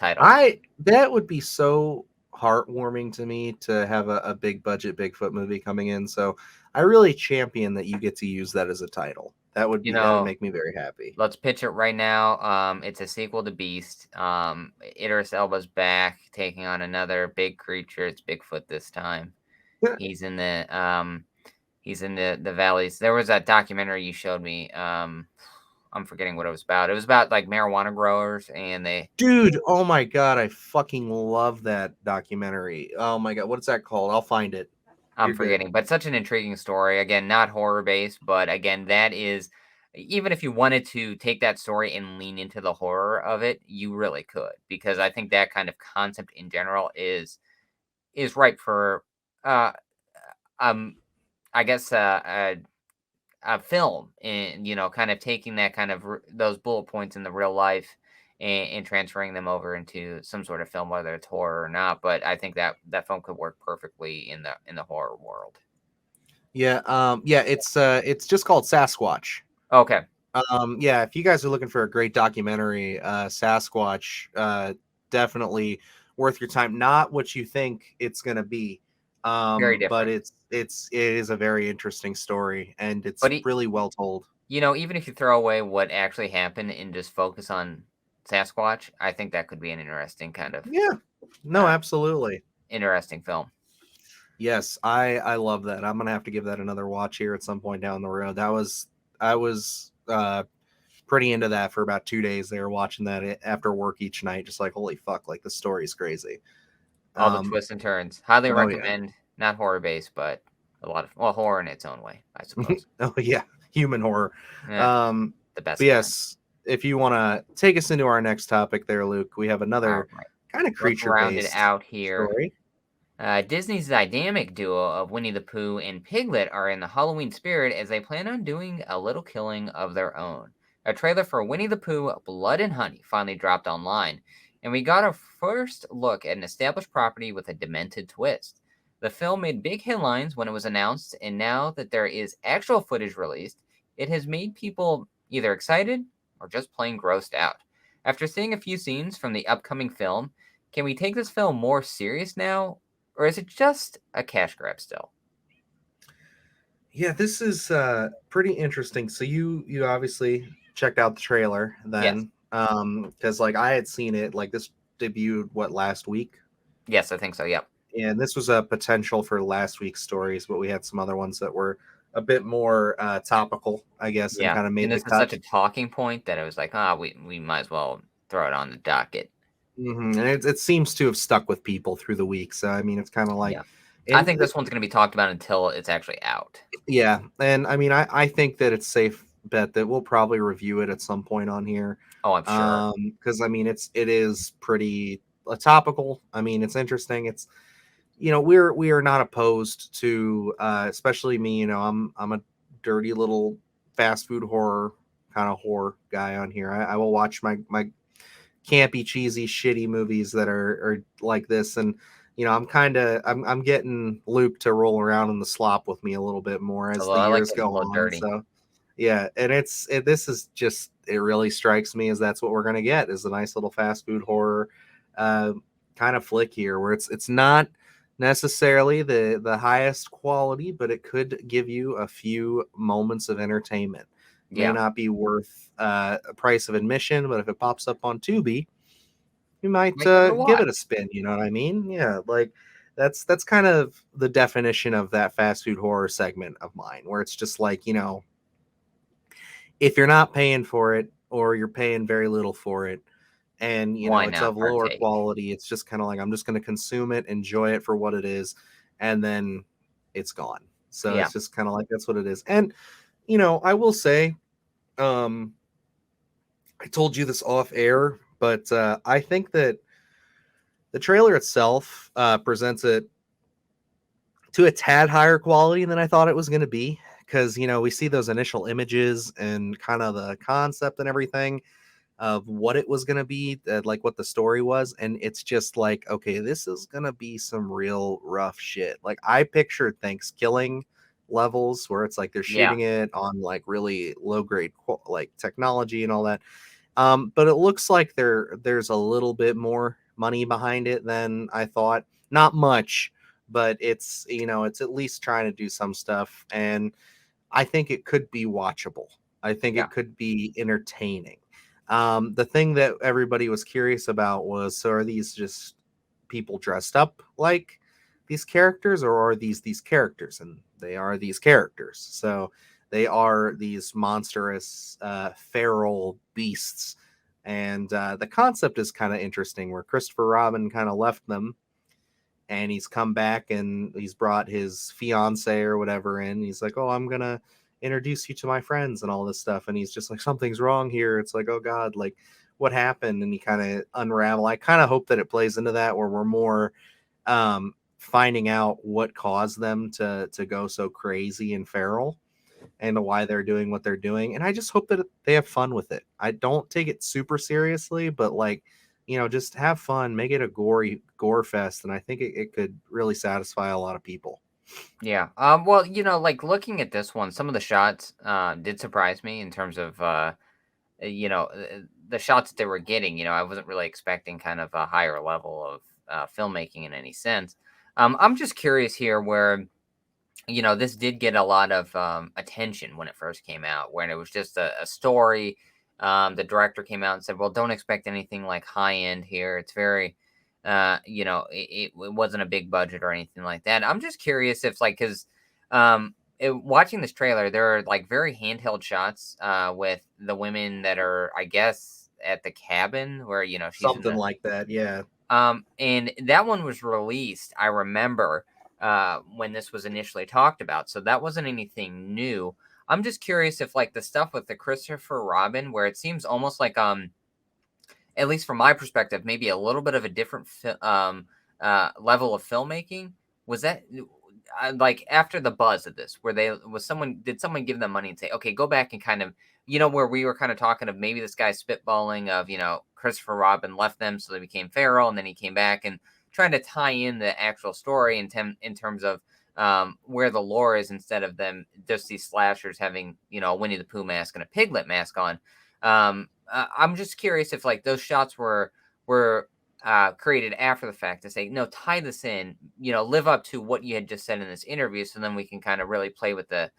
title. That would be so heartwarming to me to have a big budget Bigfoot movie coming in. So I really champion that you get to use that as a title. That would You be that would know, make me very happy. let's pitch it right now. It's a sequel to Beast. Idris Elba's back, taking on another big creature. It's Bigfoot this time. He's in the valleys. There was that documentary you showed me. I'm forgetting what it was about. It was about like marijuana growers, and they. Dude, oh my god, I fucking love that documentary. Oh my god, what's that called? I'll find it. I'm You're good. forgetting, but such an intriguing story. Again, not horror based, but again, that is. Even if you wanted to take that story and lean into the horror of it, you really could, because I think that kind of concept in general is ripe for, uh, um, I guess, a film, and kind of taking that kind of those bullet points in the real life, and transferring them over into some sort of film, whether it's horror or not. But I think that film could work perfectly in the horror world. Yeah, it's just called Sasquatch. Okay, Yeah, if you guys are looking for a great documentary, Sasquatch, definitely worth your time. Not what you think it's gonna be, very but different. it is a very interesting story, and it's But really well told. even if you throw away what actually happened and just focus on Sasquatch, I think that could be an interesting kind of Yeah, no, uh, absolutely. interesting film. Yes, I love that. I'm gonna have to give that another watch here at some point down the road. I was pretty into that for about 2 days. They were watching that after work each night, just like holy fuck, like the story's crazy. All the Um, twists and turns. Highly oh yeah. recommend. Not horror based, but a lot of horror in its own way, I suppose. Oh yeah, human horror. Yeah, Um, the best but kind. yes, if you want to take us into our next topic, there, Luke, we have All another right, kind of let's round it creature-based out here. story. Disney's dynamic duo of Winnie the Pooh and Piglet are in the Halloween spirit as they plan on doing a little killing of their own. A trailer for Winnie the Pooh Blood and Honey finally dropped online, and we got a first look at an established property with a demented twist. The film made big headlines when it was announced, and now that there is actual footage released, it has made people either excited or just plain grossed out. After seeing a few scenes from the upcoming film, can we take this film more serious now, or is it just a cash grab still? Yeah, this is pretty interesting. So you obviously checked out the trailer Yes. then, because like I had seen it. Like this debuted what last week, Yes, I think so. Yep. and this was a potential for last week's stories, but we had some other ones that were a bit more topical, I guess, and Yeah. kind of And made the this is such cut. a talking point that it was like, we might as well throw it on the docket. And it seems to have stuck with people through the week. So I mean, it's kind of like, Yeah. I and think this one's going to be talked about until it's actually out. yeah, and I mean, I think that it's safe bet that we'll probably review it at some point on here, Oh, I'm sure. because I mean, it is pretty topical. I mean, it's interesting. It's we are not opposed to, especially me. I'm a dirty little fast food horror kind of horror guy on here. I will watch my campy, cheesy, shitty movies that are like this. And I'm getting Luke to roll around in the slop with me a little bit more as Although the I like years getting go a little on. dirty. So yeah, and this is just it really strikes me as that's what we're gonna get is a nice little fast food horror uh, kind of flick here, where it's not necessarily the highest quality, but it could give you a few moments of entertainment. May Yeah. not be worth a price of admission, but if it pops up on Tubi, you might Might give it a give watch. it a spin. You know what I mean? Yeah, like that's kind of the definition of that fast food horror segment of mine, where it's just like if you're not paying for it or you're paying very little for it, and Why it's not of lower partake? quality, it's just kind of like I'm just going to consume it, enjoy it for what it is, and then it's gone. So Yeah. it's just kind of like that's what it is. And I will say, um, I told you this off air, but I think that the trailer itself presents it to a tad higher quality than I thought it was going to be. Because, we see those initial images and kind of the concept and everything of what it was going to be, like what the story was. And it's just like, okay, this is going to be some real rough shit. Like I pictured Thanksgiving levels where it's like they're Yeah. shooting it on like really low grade like technology and all that. But it looks like there's a little bit more money behind it than I thought. Not much, but it's at least trying to do some stuff, and I think it could be watchable. I think Yeah. it could be entertaining. The thing that everybody was curious about was, so are these just people dressed up like these characters, or are these characters? And they are these characters. So they are these monstrous feral beasts. And the concept is kind of interesting, where Christopher Robin kind of left them, and he's come back and he's brought his fiance or whatever in. He's like, "Oh, I'm gonna introduce you to my friends and all this stuff," and he's just like, "Something's wrong here." It's like, "Oh God, like what happened?" And he kind of unravel. I kind of hope that it plays into that, where we're more finding out what caused them to go so crazy and feral, and why they're doing what they're doing. And I just hope that they have fun with it. I don't take it super seriously, but like, just have fun, make it a gore fest. And I think it could really satisfy a lot of people. Yeah. Well, like looking at this one, some of the shots did surprise me in terms of the shots that they were getting. I wasn't really expecting kind of a higher level of filmmaking in any sense. I'm just curious here where this did get a lot of attention when it first came out, when it was just a story. The director came out and said, "Well, don't expect anything like high end here. It's very, it wasn't a big budget or anything like that." I'm just curious if, like, because watching this trailer, there are like very handheld shots with the women that are, I guess, at the cabin where she's in Something the like that. Yeah. and that one was released, I remember, when this was initially talked about. So that wasn't anything new. I'm just curious if like the stuff with the Christopher Robin, where it seems almost like at least from my perspective, maybe a little bit of a different level of filmmaking. Was that like after the buzz of this, where did someone give them money and say, okay, go back and kind of, where we were kind of talking of maybe this guy spitballing of, Christopher Robin left them, so they became feral, and then he came back and trying to tie in the actual story in terms of where the lore is, instead of them just these slashers having, a Winnie the Pooh mask and a piglet mask on. I'm just curious if like those shots were created after the fact to say, no, tie this in, live up to what you had just said in this interview, so then we can kind of really play with the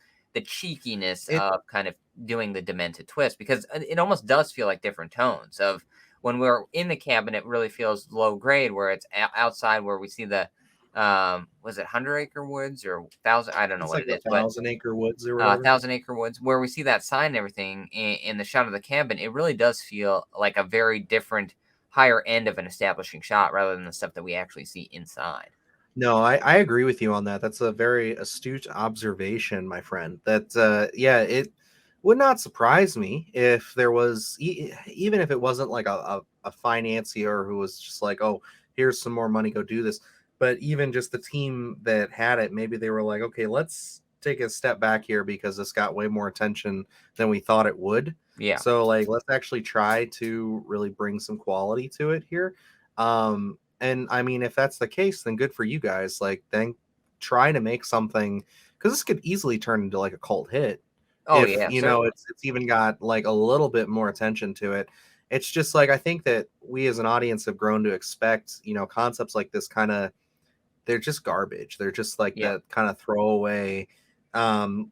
cheekiness It of kind of doing the demented twist, because it almost does feel like different tones of when we're in the cabin. It really feels low grade, where it's outside, where we see the was it 100 Acre Woods or thousand, I don't know it's what like it the is, but Thousand Acre Woods or whatever. Thousand Acre Woods, where we see that sign and everything in the shot of the cabin. It really does feel like a very different, higher end of an establishing shot, rather than the stuff that we actually see inside. No, I agree with you on that. That's a very astute observation, my friend. That yeah, it would not surprise me if there was even if it wasn't like a financier who was just like, "Oh, here's some more money, go do this." But even just the team that had it, maybe they were like, "Okay, let's take a step back here because this got way more attention than we thought it would." Yeah, So like, let's actually try to really bring some quality to it here. And I mean, if that's the case, then good for you guys. Like, then try to make something, because this could easily turn into like a cult hit oh if yeah, certainly. it's even got like a little bit more attention to it. It's just like, I think that we as an audience have grown to expect concepts like this kind of, they're just garbage. They're just like Yeah, that kind of throwaway. Um,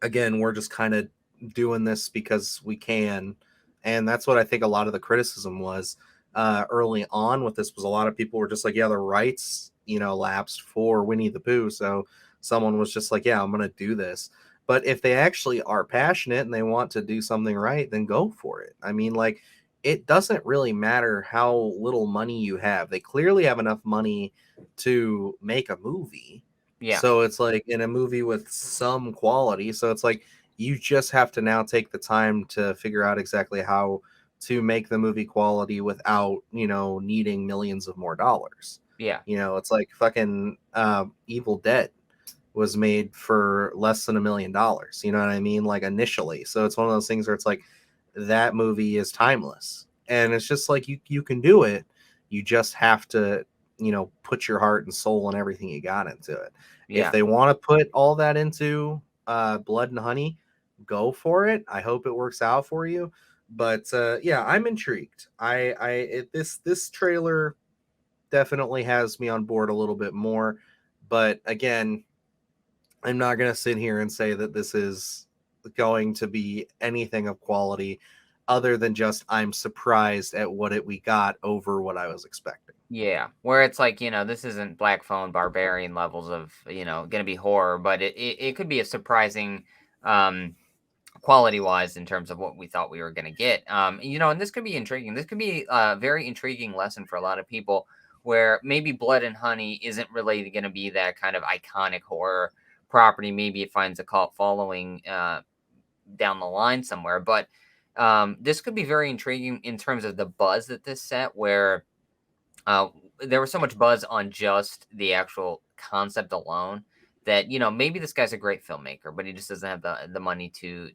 Again, we're just kind of doing this because we can, and that's what I think a lot of the criticism was early on with this. Was a lot of people were just like, yeah, the rights lapsed for Winnie the Pooh, so someone was just like, yeah, I'm gonna do this. But if they actually are passionate and they want to do something right, then go for it. I mean, like, it doesn't really matter how little money you have. They clearly have enough money to make a movie, yeah, so it's like, in a movie with some quality. So it's like, you just have to now take the time to figure out exactly how to make the movie quality without, needing millions of more dollars. yeah, It's like fucking Evil Dead was made for less than $1 million. You know what I mean? Like, initially. So it's one of those things where it's like, that movie is timeless. And it's just like, you can do it. You just have to, put your heart and soul and everything you got into it. If yeah, they want to put all that into Blood and Honey, go for it. I hope it works out for you. But yeah, I'm intrigued. This trailer definitely has me on board a little bit more. But again, I'm not going to sit here and say that this is going to be anything of quality other than just I'm surprised at we got over what I was expecting. Yeah, where it's like, this isn't Black Phone Barbarian levels of, gonna be horror, but it could be a surprising, um, quality-wise in terms of what we thought we were gonna get. And this could be intriguing. This could be a very intriguing lesson for a lot of people where maybe Blood and Honey isn't really gonna be that kind of iconic horror property. Maybe it finds a cult following, down the line somewhere, but, this could be very intriguing in terms of the buzz that this set where uh, there was so much buzz on just the actual concept alone that maybe this guy's a great filmmaker, but he just doesn't have the money to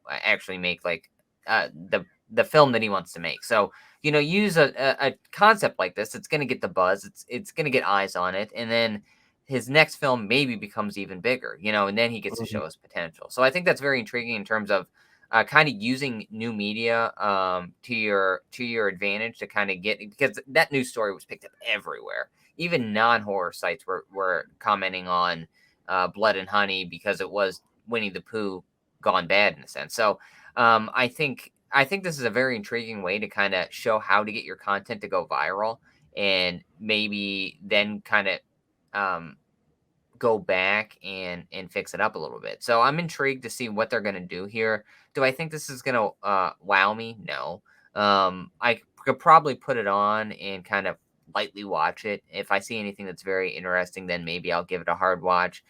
actually make like the film that he wants to make. So use a concept like this. It's going to get the buzz. It's going to get eyes on it, and then his next film maybe becomes even bigger. And then he gets to Mhm. show his potential. So I think that's very intriguing in terms of kind of using new media to your advantage to kind of get, because that news story was picked up everywhere. Even non-horror sites were commenting on Blood and Honey because it was Winnie the Pooh gone bad in a sense. So I think this is a very intriguing way to kind of show how to get your content to go viral, and maybe then kind of um, go back and fix it up a little bit. So I'm intrigued to see what they're going to do here. Do I think this is going to wow me? No. I could probably put it on and kind of lightly watch it. If I see anything that's very interesting, then maybe I'll give it a hard watch.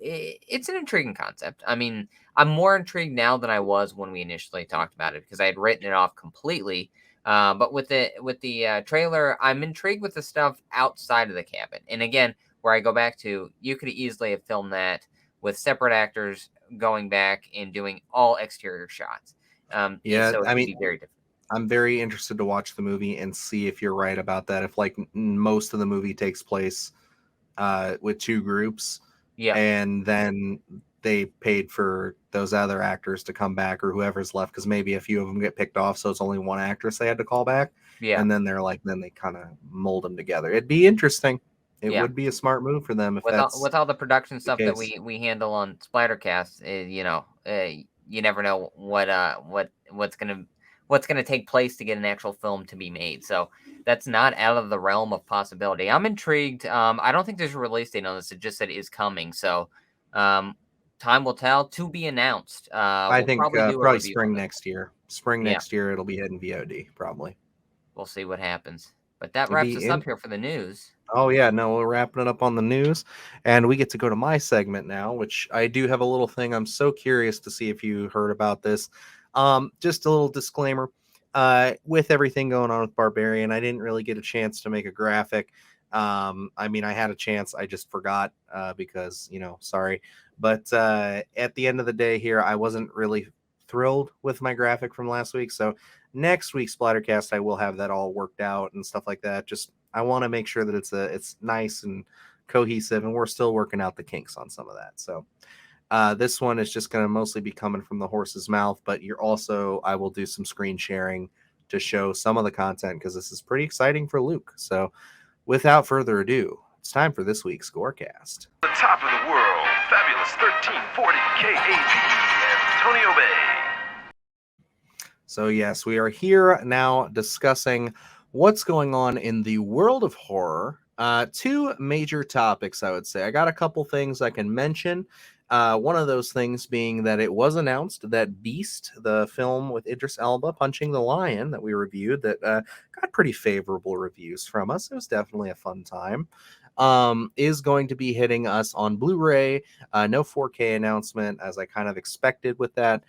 It's an intriguing concept. I mean, I'm more intrigued now than I was when we initially talked about it because I had written it off completely. But with the trailer, I'm intrigued with the stuff outside of the cabin. And again, where I go back to, you could easily have filmed that with separate actors going back and doing all exterior shots. Yeah, So it I could mean, be very different. I'm very interested to watch the movie and see if you're right about that. If like most of the movie takes place with two groups, Yeah, and then they paid for those other actors to come back or whoever's left because maybe a few of them get picked off, so it's only one actress they had to call back, yeah, and then they kind of mold them together. It'd be interesting. It yeah. would be a smart move for them if With all that's with all the production the stuff that case. we handle on Splattercast, you never know what's gonna take place to get an actual film to be made. So that's not out of the realm of possibility. I'm intrigued. I don't think there's a release date on this. It just said it is coming. So um, time will tell. To be announced. I We'll think probably do a probably review on spring this. next year. Spring Yeah, next year it'll be hitting VOD probably. we'll see what happens. But that It'd wraps be us up in. here for the news. Oh yeah, no, we're wrapping it up on the news, and we get to go to my segment now, which I do have a little thing. I'm so curious to see if you heard about this. Just a little disclaimer. With everything going on with Barbarian, I didn't really get a chance to make a graphic. I mean, I had a chance, I just forgot because sorry. But at the end of the day, here, I wasn't really thrilled with my graphic from last week. So next week's Splattercast, I will have that all worked out and stuff like that. Just I want to make sure that it's nice and cohesive, and we're still working out the kinks on some of that. So this one is just going to mostly be coming from the horse's mouth, but I will do some screen sharing to show some of the content because this is pretty exciting for Luke. So without further ado, it's time for this week's Scorecast. The top of the world, fabulous 1340 KAB, Antonio Bay. So yes, we are here now discussing what's going on in the world of horror. Two major topics, I would say. I got a couple things I can mention. One of those things being that it was announced that Beast, the film with Idris Elba punching the lion that we reviewed, that got pretty favorable reviews from us. It was definitely a fun time. Is going to be hitting us on Blu-ray. No 4K announcement, as I kind of expected with that,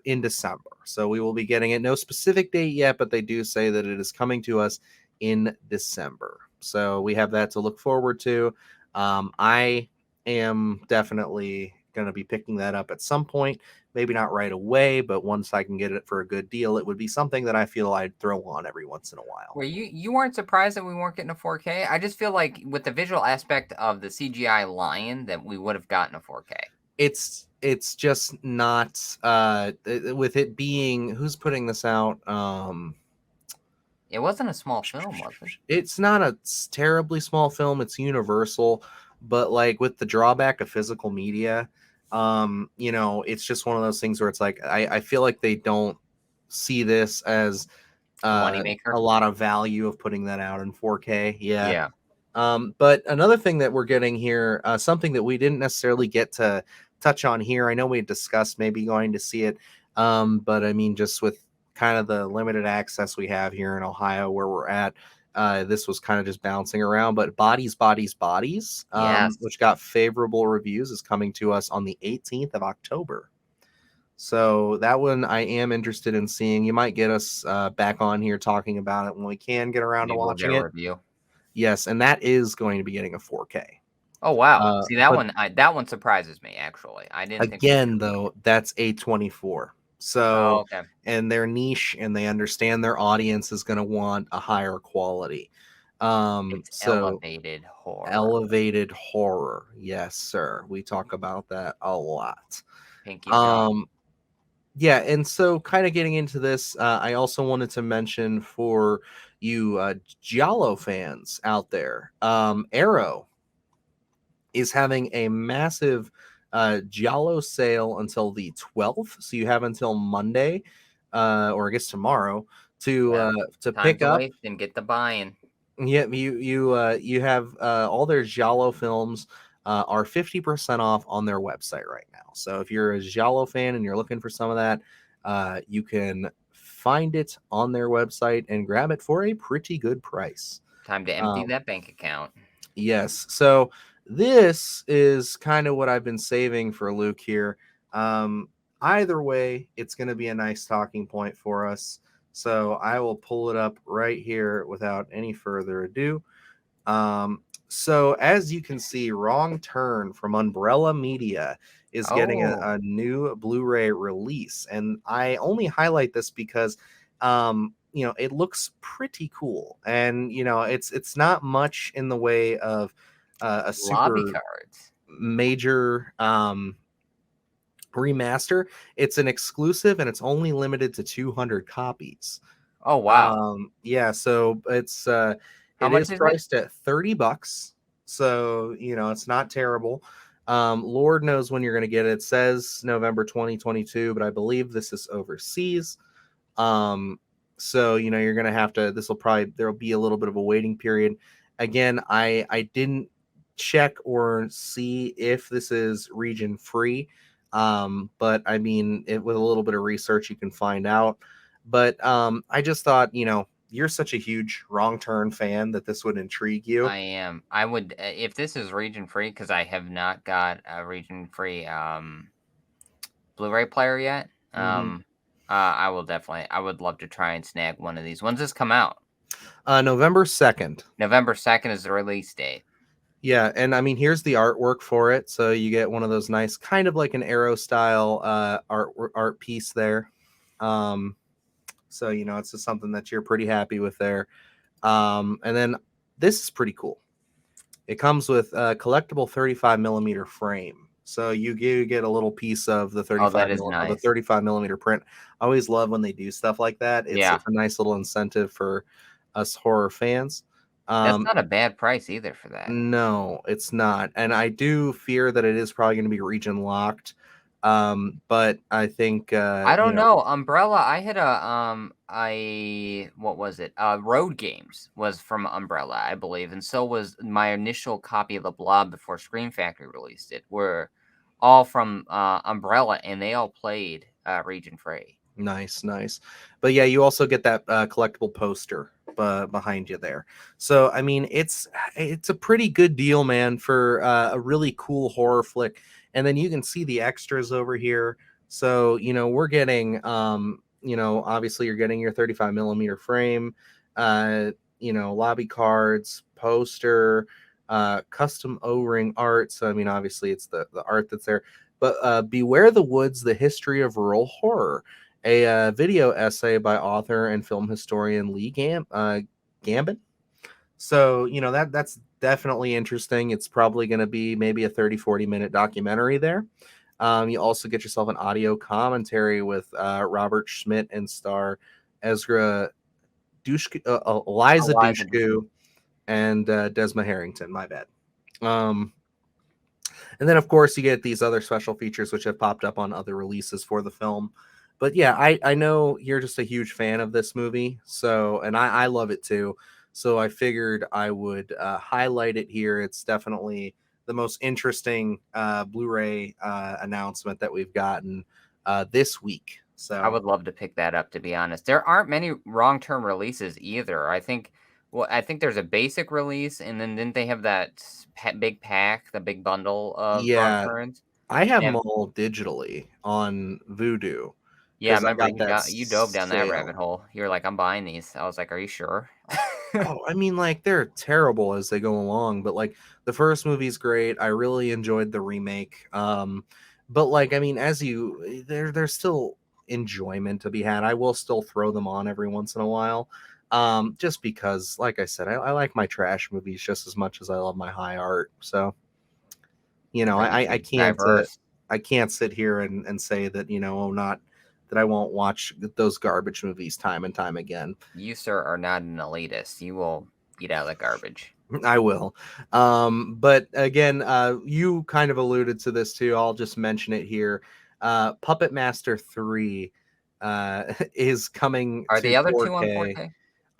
in December. So we will be getting it. No specific date yet, but they do say that it is coming to us in December. So we have that to look forward to. I am definitely going to be picking that up at some point. Maybe not right away, but once I can get it for a good deal, it would be something that I feel I'd throw on every once in a while. Were you weren't surprised that we weren't getting a 4K? I just feel like with the visual aspect of the CGI lion that we would have gotten a 4K. it's just not with it being, who's putting this out. It wasn't a small film, was it? It's not a terribly small film. It's Universal, but like with the drawback of physical media, it's just one of those things where it's like I feel like they don't see this as Money a maker. lot of value of putting that out in 4K. Yeah. Yeah. But another thing that we're getting here, something that we didn't necessarily get to touch on here. I know we discussed maybe going to see it, but I mean, just with kind of the limited access we have here in Ohio where we're at, this was kind of just bouncing around. But Bodies, Yes. which got favorable reviews, is coming to us on the 18th of October. So that one I am interested in seeing. You might get us back on here talking about it when we can get around to Maybe we'll get watching a it. review. Yes, and that is going to be getting a 4K. Oh wow! See But that one surprises me actually. I didn't think we were again, gonna be. though, that's A24. Oh So, okay. and they're niche and they understand their audience is going to want a higher quality. It's So elevated horror. elevated horror. Yes, sir. We talk about that a lot. Pinky promise. Um, yeah, and so kind of getting into this, I also wanted to mention for you Giallo fans out there, Arrow is having a massive Giallo sale until the 12th. So you have until Monday, or I guess tomorrow, Well, to time pick to up. wait and get the buy-in. Yeah, you have all their Giallo films are 50% off on their website right now. So if you're a Giallo fan and you're looking for some of that, you can find it on their website and grab it for a pretty good price. Time to empty Um, that bank account. Yes. So this is kind of what I've been saving for Luke here. Um, Either way, it's going to be a nice talking point for us. So I will pull it up right here without any further ado. So as you can see, Wrong Turn from Umbrella Media is getting Oh, a new Blu-ray release, and I only highlight this because, it looks pretty cool, and it's not much in the way of a lobby super cards. major remaster. It's an exclusive, and it's only limited to 200 copies. Oh wow! Yeah, so How it much is is it? priced at $30. So, it's not terrible. Lord knows when you're going to get it. It says November 2022, but I believe this is overseas. So, you're going to have to, there'll be a little bit of a waiting period. Again, I didn't check or see if this is region free. But I mean, with a little bit of research, you can find out. But I just thought, you're such a huge Wrong Turn fan that this would intrigue you. I am. I would if this is region free because I have not got a region free Blu-ray player yet. Hmm. I will definitely. I would love to try and snag one of these. When's this come out? November 2nd. November 2nd is the release date. Yeah, and I mean, here's the artwork for it. So you get one of those nice, kind of like an Arrow style art piece there. So it's just something that you're pretty happy with there. And then this is pretty cool. It comes with a collectible 35 millimeter frame. So you get a little piece of the Oh, that is nice. 35 millimeter print. I always love when they do stuff like that. It's Yeah, a nice little incentive for us horror fans. that's Um, not a bad price either for that. no, it's not. And I do fear that it is probably going to be region locked. But I think I don't know. Umbrella, I had what was it? Road Games was from Umbrella, I believe, and so was my initial copy of The Blob before Scream Factory released it. Were all from Umbrella, and they all played region free. nice, nice. But yeah, you also get that collectible poster behind you there. So I mean, it's a pretty good deal, man, for a really cool horror flick. And then you can see the extras over here. So we're getting, obviously you're getting your 35 millimeter frame, lobby cards, poster, custom O-ring art. So I mean, obviously it's the art that's there. But Beware the Woods: The History of Rural Horror, a video essay by author and film historian Lee Gambin. So, that's definitely interesting. It's probably going to be maybe a 30-40 minute documentary there. You also get yourself an audio commentary with Robert Schmidt and star Ezra Eliza Eliza Dushku and Desma Harrington. My bad. And then, of course, you get these other special features which have popped up on other releases for the film. But yeah, I know you're just a huge fan of this movie, so and I love it too. So I figured I would highlight it here. It's definitely the most interesting Blu-ray announcement that we've gotten this week. I So would love to pick that up, to be honest. There aren't many long-term releases either. I think there's a basic release, and then didn't they have that big pack, the big bundle of yeah, long-terms? I have They them have all digitally on Vudu Yeah, I because I remember got that you dove down that rabbit sale. hole. You were like, "I'm buying these." I was like, "Are you sure?" Oh, I mean, like they're terrible as they go along, but like the first movie's great. I really enjoyed the remake. But like, I mean, there's still enjoyment to be had. I will still throw them on every once in a while. Just because, like I said, I like my trash movies just as much as I love my high art. So, Right, I you're can't diverse. I can't sit here and say that, not that I won't watch those garbage movies time and time again. You, sir, are not an elitist. You will eat out of the garbage. I will. But again, you kind of alluded to this too. I'll just mention it here. Puppet Master 3 is coming Are to the other 2 on 4K. 4K?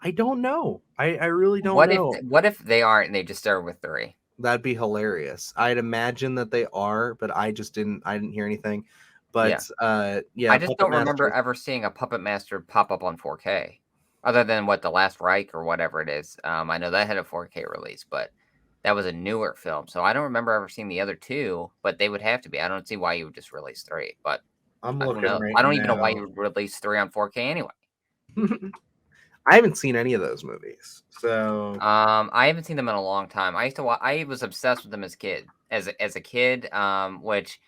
I don't know. I really don't know. What if they aren't and they just start with 3? That'd be hilarious. I'd imagine that they are, but I didn't hear anything. Yeah. But yeah, I just Puppet don't remember Master. ever seeing a Puppet Master pop up on 4K, other than what The Last Reich or whatever it is. I know that had a 4K release, but that was a newer film, so I don't remember ever seeing the other 2, but they would have to be. I don't see why you would just release 3, but I'm who looking knows? right I don't even know why now. you would release 3 on 4K anyway. I haven't seen any of those movies. So I haven't seen them in a long time. I was obsessed with them as a kid, which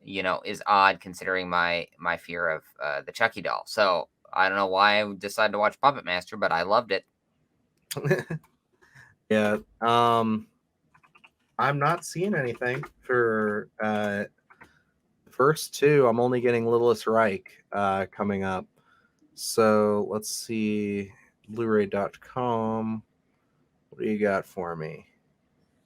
is odd considering my fear of the Chucky doll. So I don't know why I decided to watch Puppet Master, but I loved it. yeah. I'm not seeing anything for first two. I'm only getting Littlest Reich coming up. So let's see. Blu-ray.com. What do you got for me?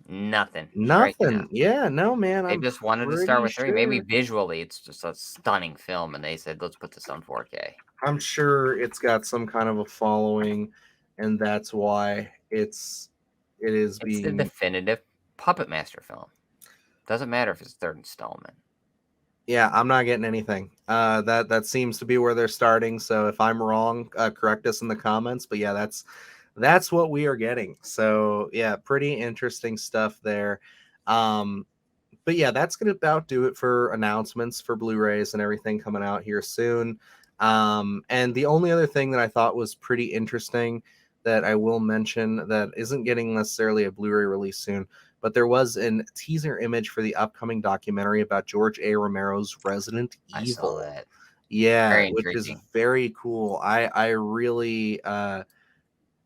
Nothing. Striking out. Nothing. Yeah, no, man. They I'm just wanted to start pretty with 3. Maybe sure. visually, it's just a stunning film, and they said, "Let's put this on 4K." I'm sure it's got some kind of a following, and that's why it is It's the being. definitive Puppet Master film. Doesn't matter if it's third installment. Yeah, I'm not getting anything. That seems to be where they're starting. So if I'm wrong, correct us in the comments. But yeah, that's what we are getting. So yeah, pretty interesting stuff there. Um, but yeah, that's gonna about do it for announcements for Blu-rays and everything coming out here soon. And the only other thing that I thought was pretty interesting that I will mention that isn't getting necessarily a Blu-ray release soon, but there was a teaser image for the upcoming documentary about George A. Romero's Resident I saw Evil. that. Yeah, Very which is intriguing. very cool. I really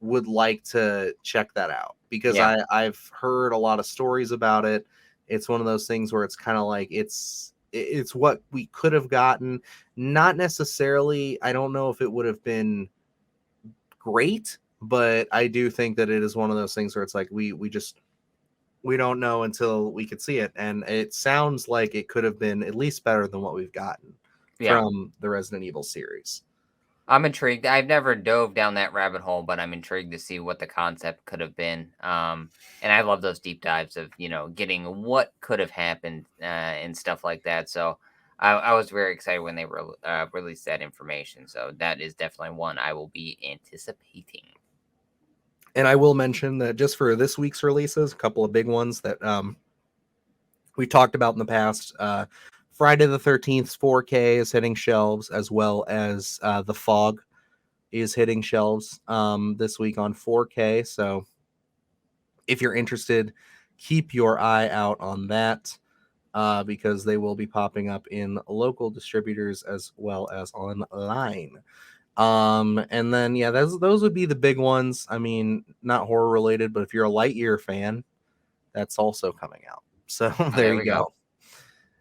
would like to check that out because Yeah. I've heard a lot of stories about it. It's one of those things where it's kind of like it's what we could have gotten. Not necessarily. I don't know if it would have been great, but I do think that it is one of those things where it's like we don't know until we could see it, and it sounds like it could have been at least better than what we've gotten Yeah. from the Resident Evil series. I'm intrigued. I've never dove down that rabbit hole, but I'm intrigued to see what the concept could have been. And I love those deep dives of getting what could have happened and stuff like that. So I was very excited when they released that information. So that is definitely one I will be anticipating. And I will mention that just for this week's releases, a couple of big ones that we talked about in the past. Friday the 13th 4K is hitting shelves, as well as The Fog is hitting shelves this week on 4K. So if you're interested, keep your eye out on that because they will be popping up in local distributors as well as online. And then yeah, those would be the big ones. I mean, not horror related, but if you're a Lightyear fan, that's also coming out. So Oh, there there you we go. go.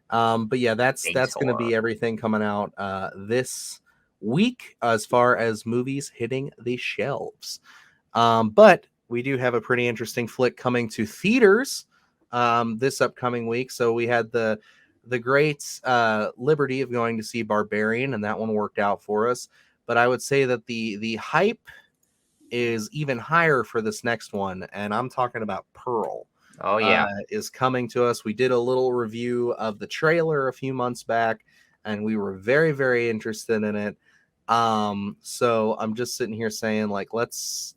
But yeah, that's Big going to tour. be everything coming out this week as far as movies hitting the shelves. But we do have a pretty interesting flick coming to theaters this upcoming week. So we had the great liberty of going to see Barbarian, and that one worked out for us. But I would say that the hype is even higher for this next one, and I'm talking about Pearl. Oh yeah. Is coming to us. We did a little review of the trailer a few months back, and we were very, very interested in it. So I'm just sitting here saying, like, let's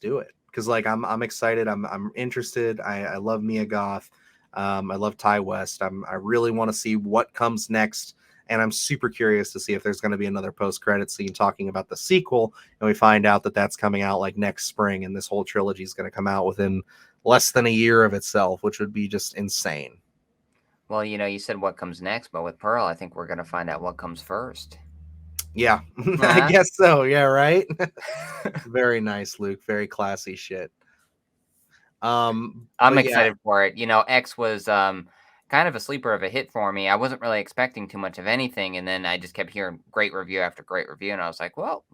do it, because like I'm excited. I'm interested. I love Mia Goth. I love Ty West. I really want to see what comes next. And I'm super curious to see if there's going to be another post-credit scene talking about the sequel, and we find out that that's coming out like next spring, and this whole trilogy is going to come out within less than a year of itself, which would be just insane. Well, you said what comes next, but with Pearl, I think we're gonna find out what comes first. Yeah, I Uh-huh. guess so. Yeah, right. Very nice, Luke. Very classy shit. I'm But yeah, excited for it. X was kind of a sleeper of a hit for me. I wasn't really expecting too much of anything, and then I just kept hearing great review after great review, and I was like, well,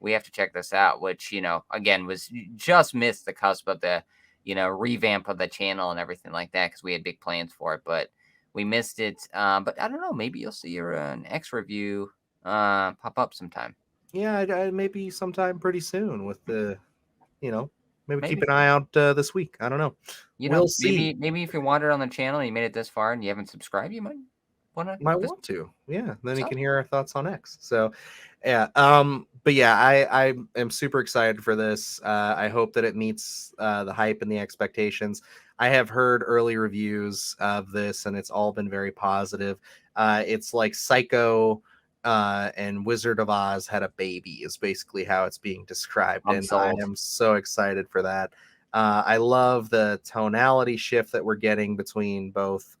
we have to check this out. Which again was just missed the cusp of the revamp of the channel and everything like that because we had big plans for it, but we missed it. But I don't know. Maybe you'll see an X review pop up sometime. yeah, maybe sometime pretty soon with the, you know, maybe keep Maybe. an eye out this week. I don't know. We'll see. Maybe if you wandered on the channel and you made it this far and you haven't subscribed, you might want to Might visit. want to. Yeah. Then you So, can hear our thoughts on X. So, yeah. But yeah, I am super excited for this. I hope that it meets the hype and the expectations. I have heard early reviews of this, and it's all been very positive. It's like Psycho and Wizard of Oz had a baby, is basically how it's being described. I'm And I sold. am so excited for that. I love the tonality shift that we're getting between both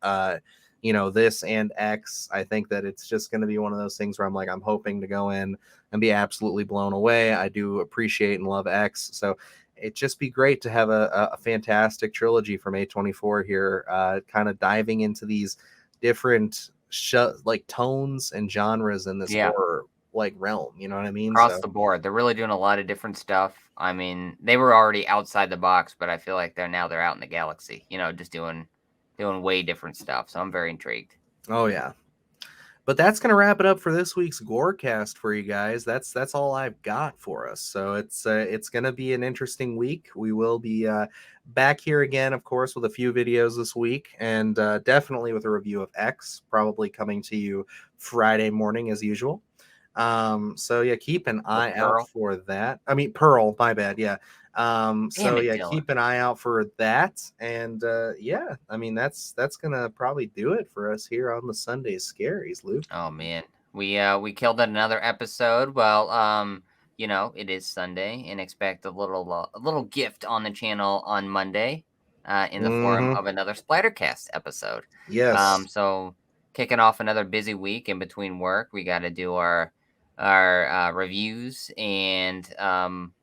this and X. I think that it's just going to be one of those things where I'm hoping to go in and be absolutely blown away. I do appreciate and love X. So it'd just be great to have a fantastic trilogy from A24 here, kind of diving into these different like tones and genres in this Yeah, horror like realm. You know what I mean? across So the board. They're really doing a lot of different stuff. I mean, they were already outside the box, but I feel like they're out in the galaxy, just doing way different stuff. So I'm very intrigued. oh yeah. But that's gonna wrap it up for this week's Gorecast for you guys. That's all I've got for us. So it's gonna be an interesting week. We will be back here again, of course, with a few videos this week, and definitely with a review of X, probably coming to you Friday morning as usual. So yeah, keep an With eye out Pearl. for that. I mean Pearl, my bad. Yeah. Damn So it, yeah, Dylan. keep an eye out for that. And yeah, I mean that's gonna probably do it for us here on the Sunday Scaries, Luke. Oh man, we killed another episode. Well, it is Sunday, and expect a little gift on the channel on Monday, in the form Mm-hmm. of another Splattercast episode. Yes. So kicking off another busy week in between work, we got to do our reviews and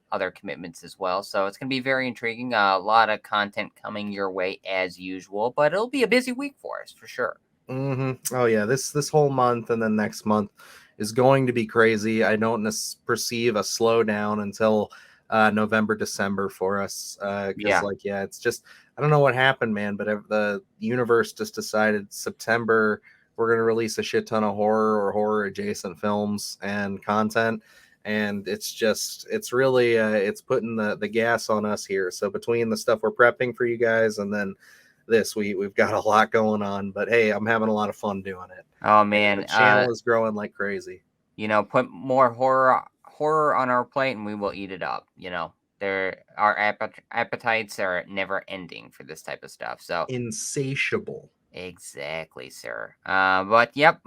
other commitments as well. So it's gonna be very intriguing. A lot of content coming your way as usual, but it'll be a busy week for us for sure. Mm-hmm. Oh yeah, this whole month and then next month is going to be crazy. I don't perceive a slowdown until November, December for us. Because Yeah. like yeah, it's just I don't know what happened, man, but the universe just decided September we're gonna release a shit ton of horror or horror adjacent films and content. And it's really it's putting the gas on us here. So between the stuff we're prepping for you guys and then we've got a lot going on, but hey, I'm having a lot of fun doing it, Oh and the man, channel is growing like crazy. put more horror on our plate and we will eat it up. Our appetites are never ending for this type of stuff. So Insatiable. exactly, sir. But yep,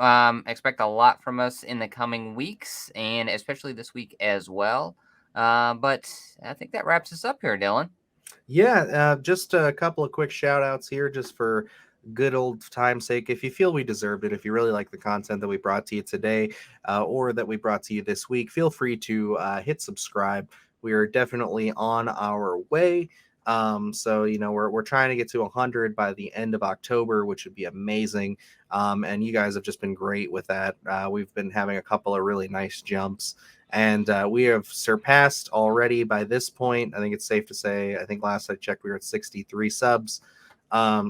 expect a lot from us in the coming weeks and especially this week as well. But I think that wraps us up here, Dylan. Yeah, just a couple of quick shout outs here just for good old time's sake. If you feel we deserved it, if you really like the content that we brought to you today or that we brought to you this week, feel free to hit subscribe. We are definitely on our way. So we're trying to get to 100 by the end of October, which would be amazing. And you guys have just been great with that. We've been having a couple of really nice jumps, and we have surpassed already by this point. I think it's safe to say, I think last I checked, we were at 63 subs.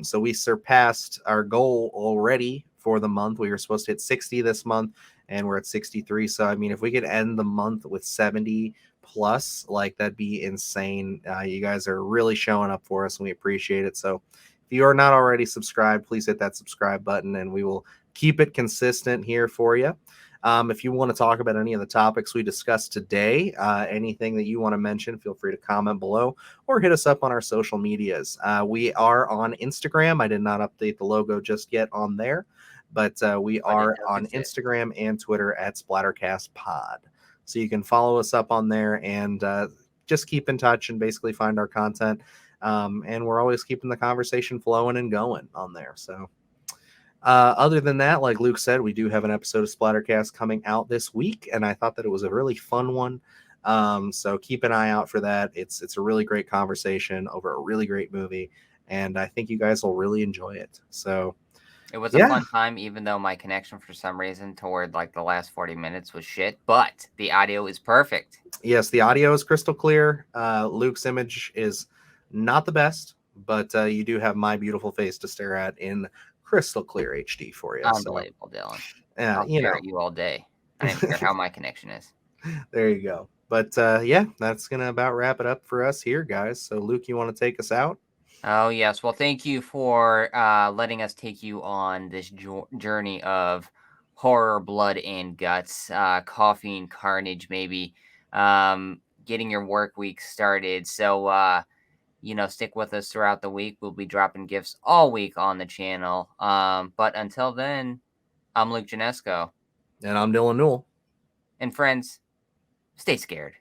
So we surpassed our goal already for the month. We were supposed to hit 60 this month, and we're at 63. So I mean, if we could end the month with 70 plus, like, that'd be insane. You guys are really showing up for us, and we appreciate it. So if you are not already subscribed, please hit that subscribe button, and we will keep it consistent here for you. If you want to talk about any of the topics we discussed today, anything that you want to mention, feel free to comment below or hit us up on our social medias. We are on Instagram. I did not update the logo just yet on there, but we are on Instagram and Twitter at SplattercastPod. So you can follow us up on there and just keep in touch and basically find our content. And we're always keeping the conversation flowing and going on there. So other than that, like Luke said, we do have an episode of Splattercast coming out this week, and I thought that it was a really fun one. So keep an eye out for that. It's a really great conversation over a really great movie, and I think you guys will really enjoy it. So it was a fun time, even though my connection for some reason toward like the last 40 minutes was shit, but the audio is perfect. Yes, the audio is crystal clear. Luke's image is not the best, but you do have my beautiful face to stare at in crystal clear HD for you. Unbelievable, Dylan. I'll stare at you all day. I don't care how my connection is. There you go. But yeah, that's going to about wrap it up for us here, guys. So Luke, you want to take us out? Oh, yes. Well, thank you for letting us take you on this journey of horror, blood, and guts, coffee and carnage, maybe, getting your work week started. So, stick with us throughout the week. We'll be dropping gifts all week on the channel. But until then, I'm Luke Janesco. And I'm Dylan Newell. And friends, stay scared.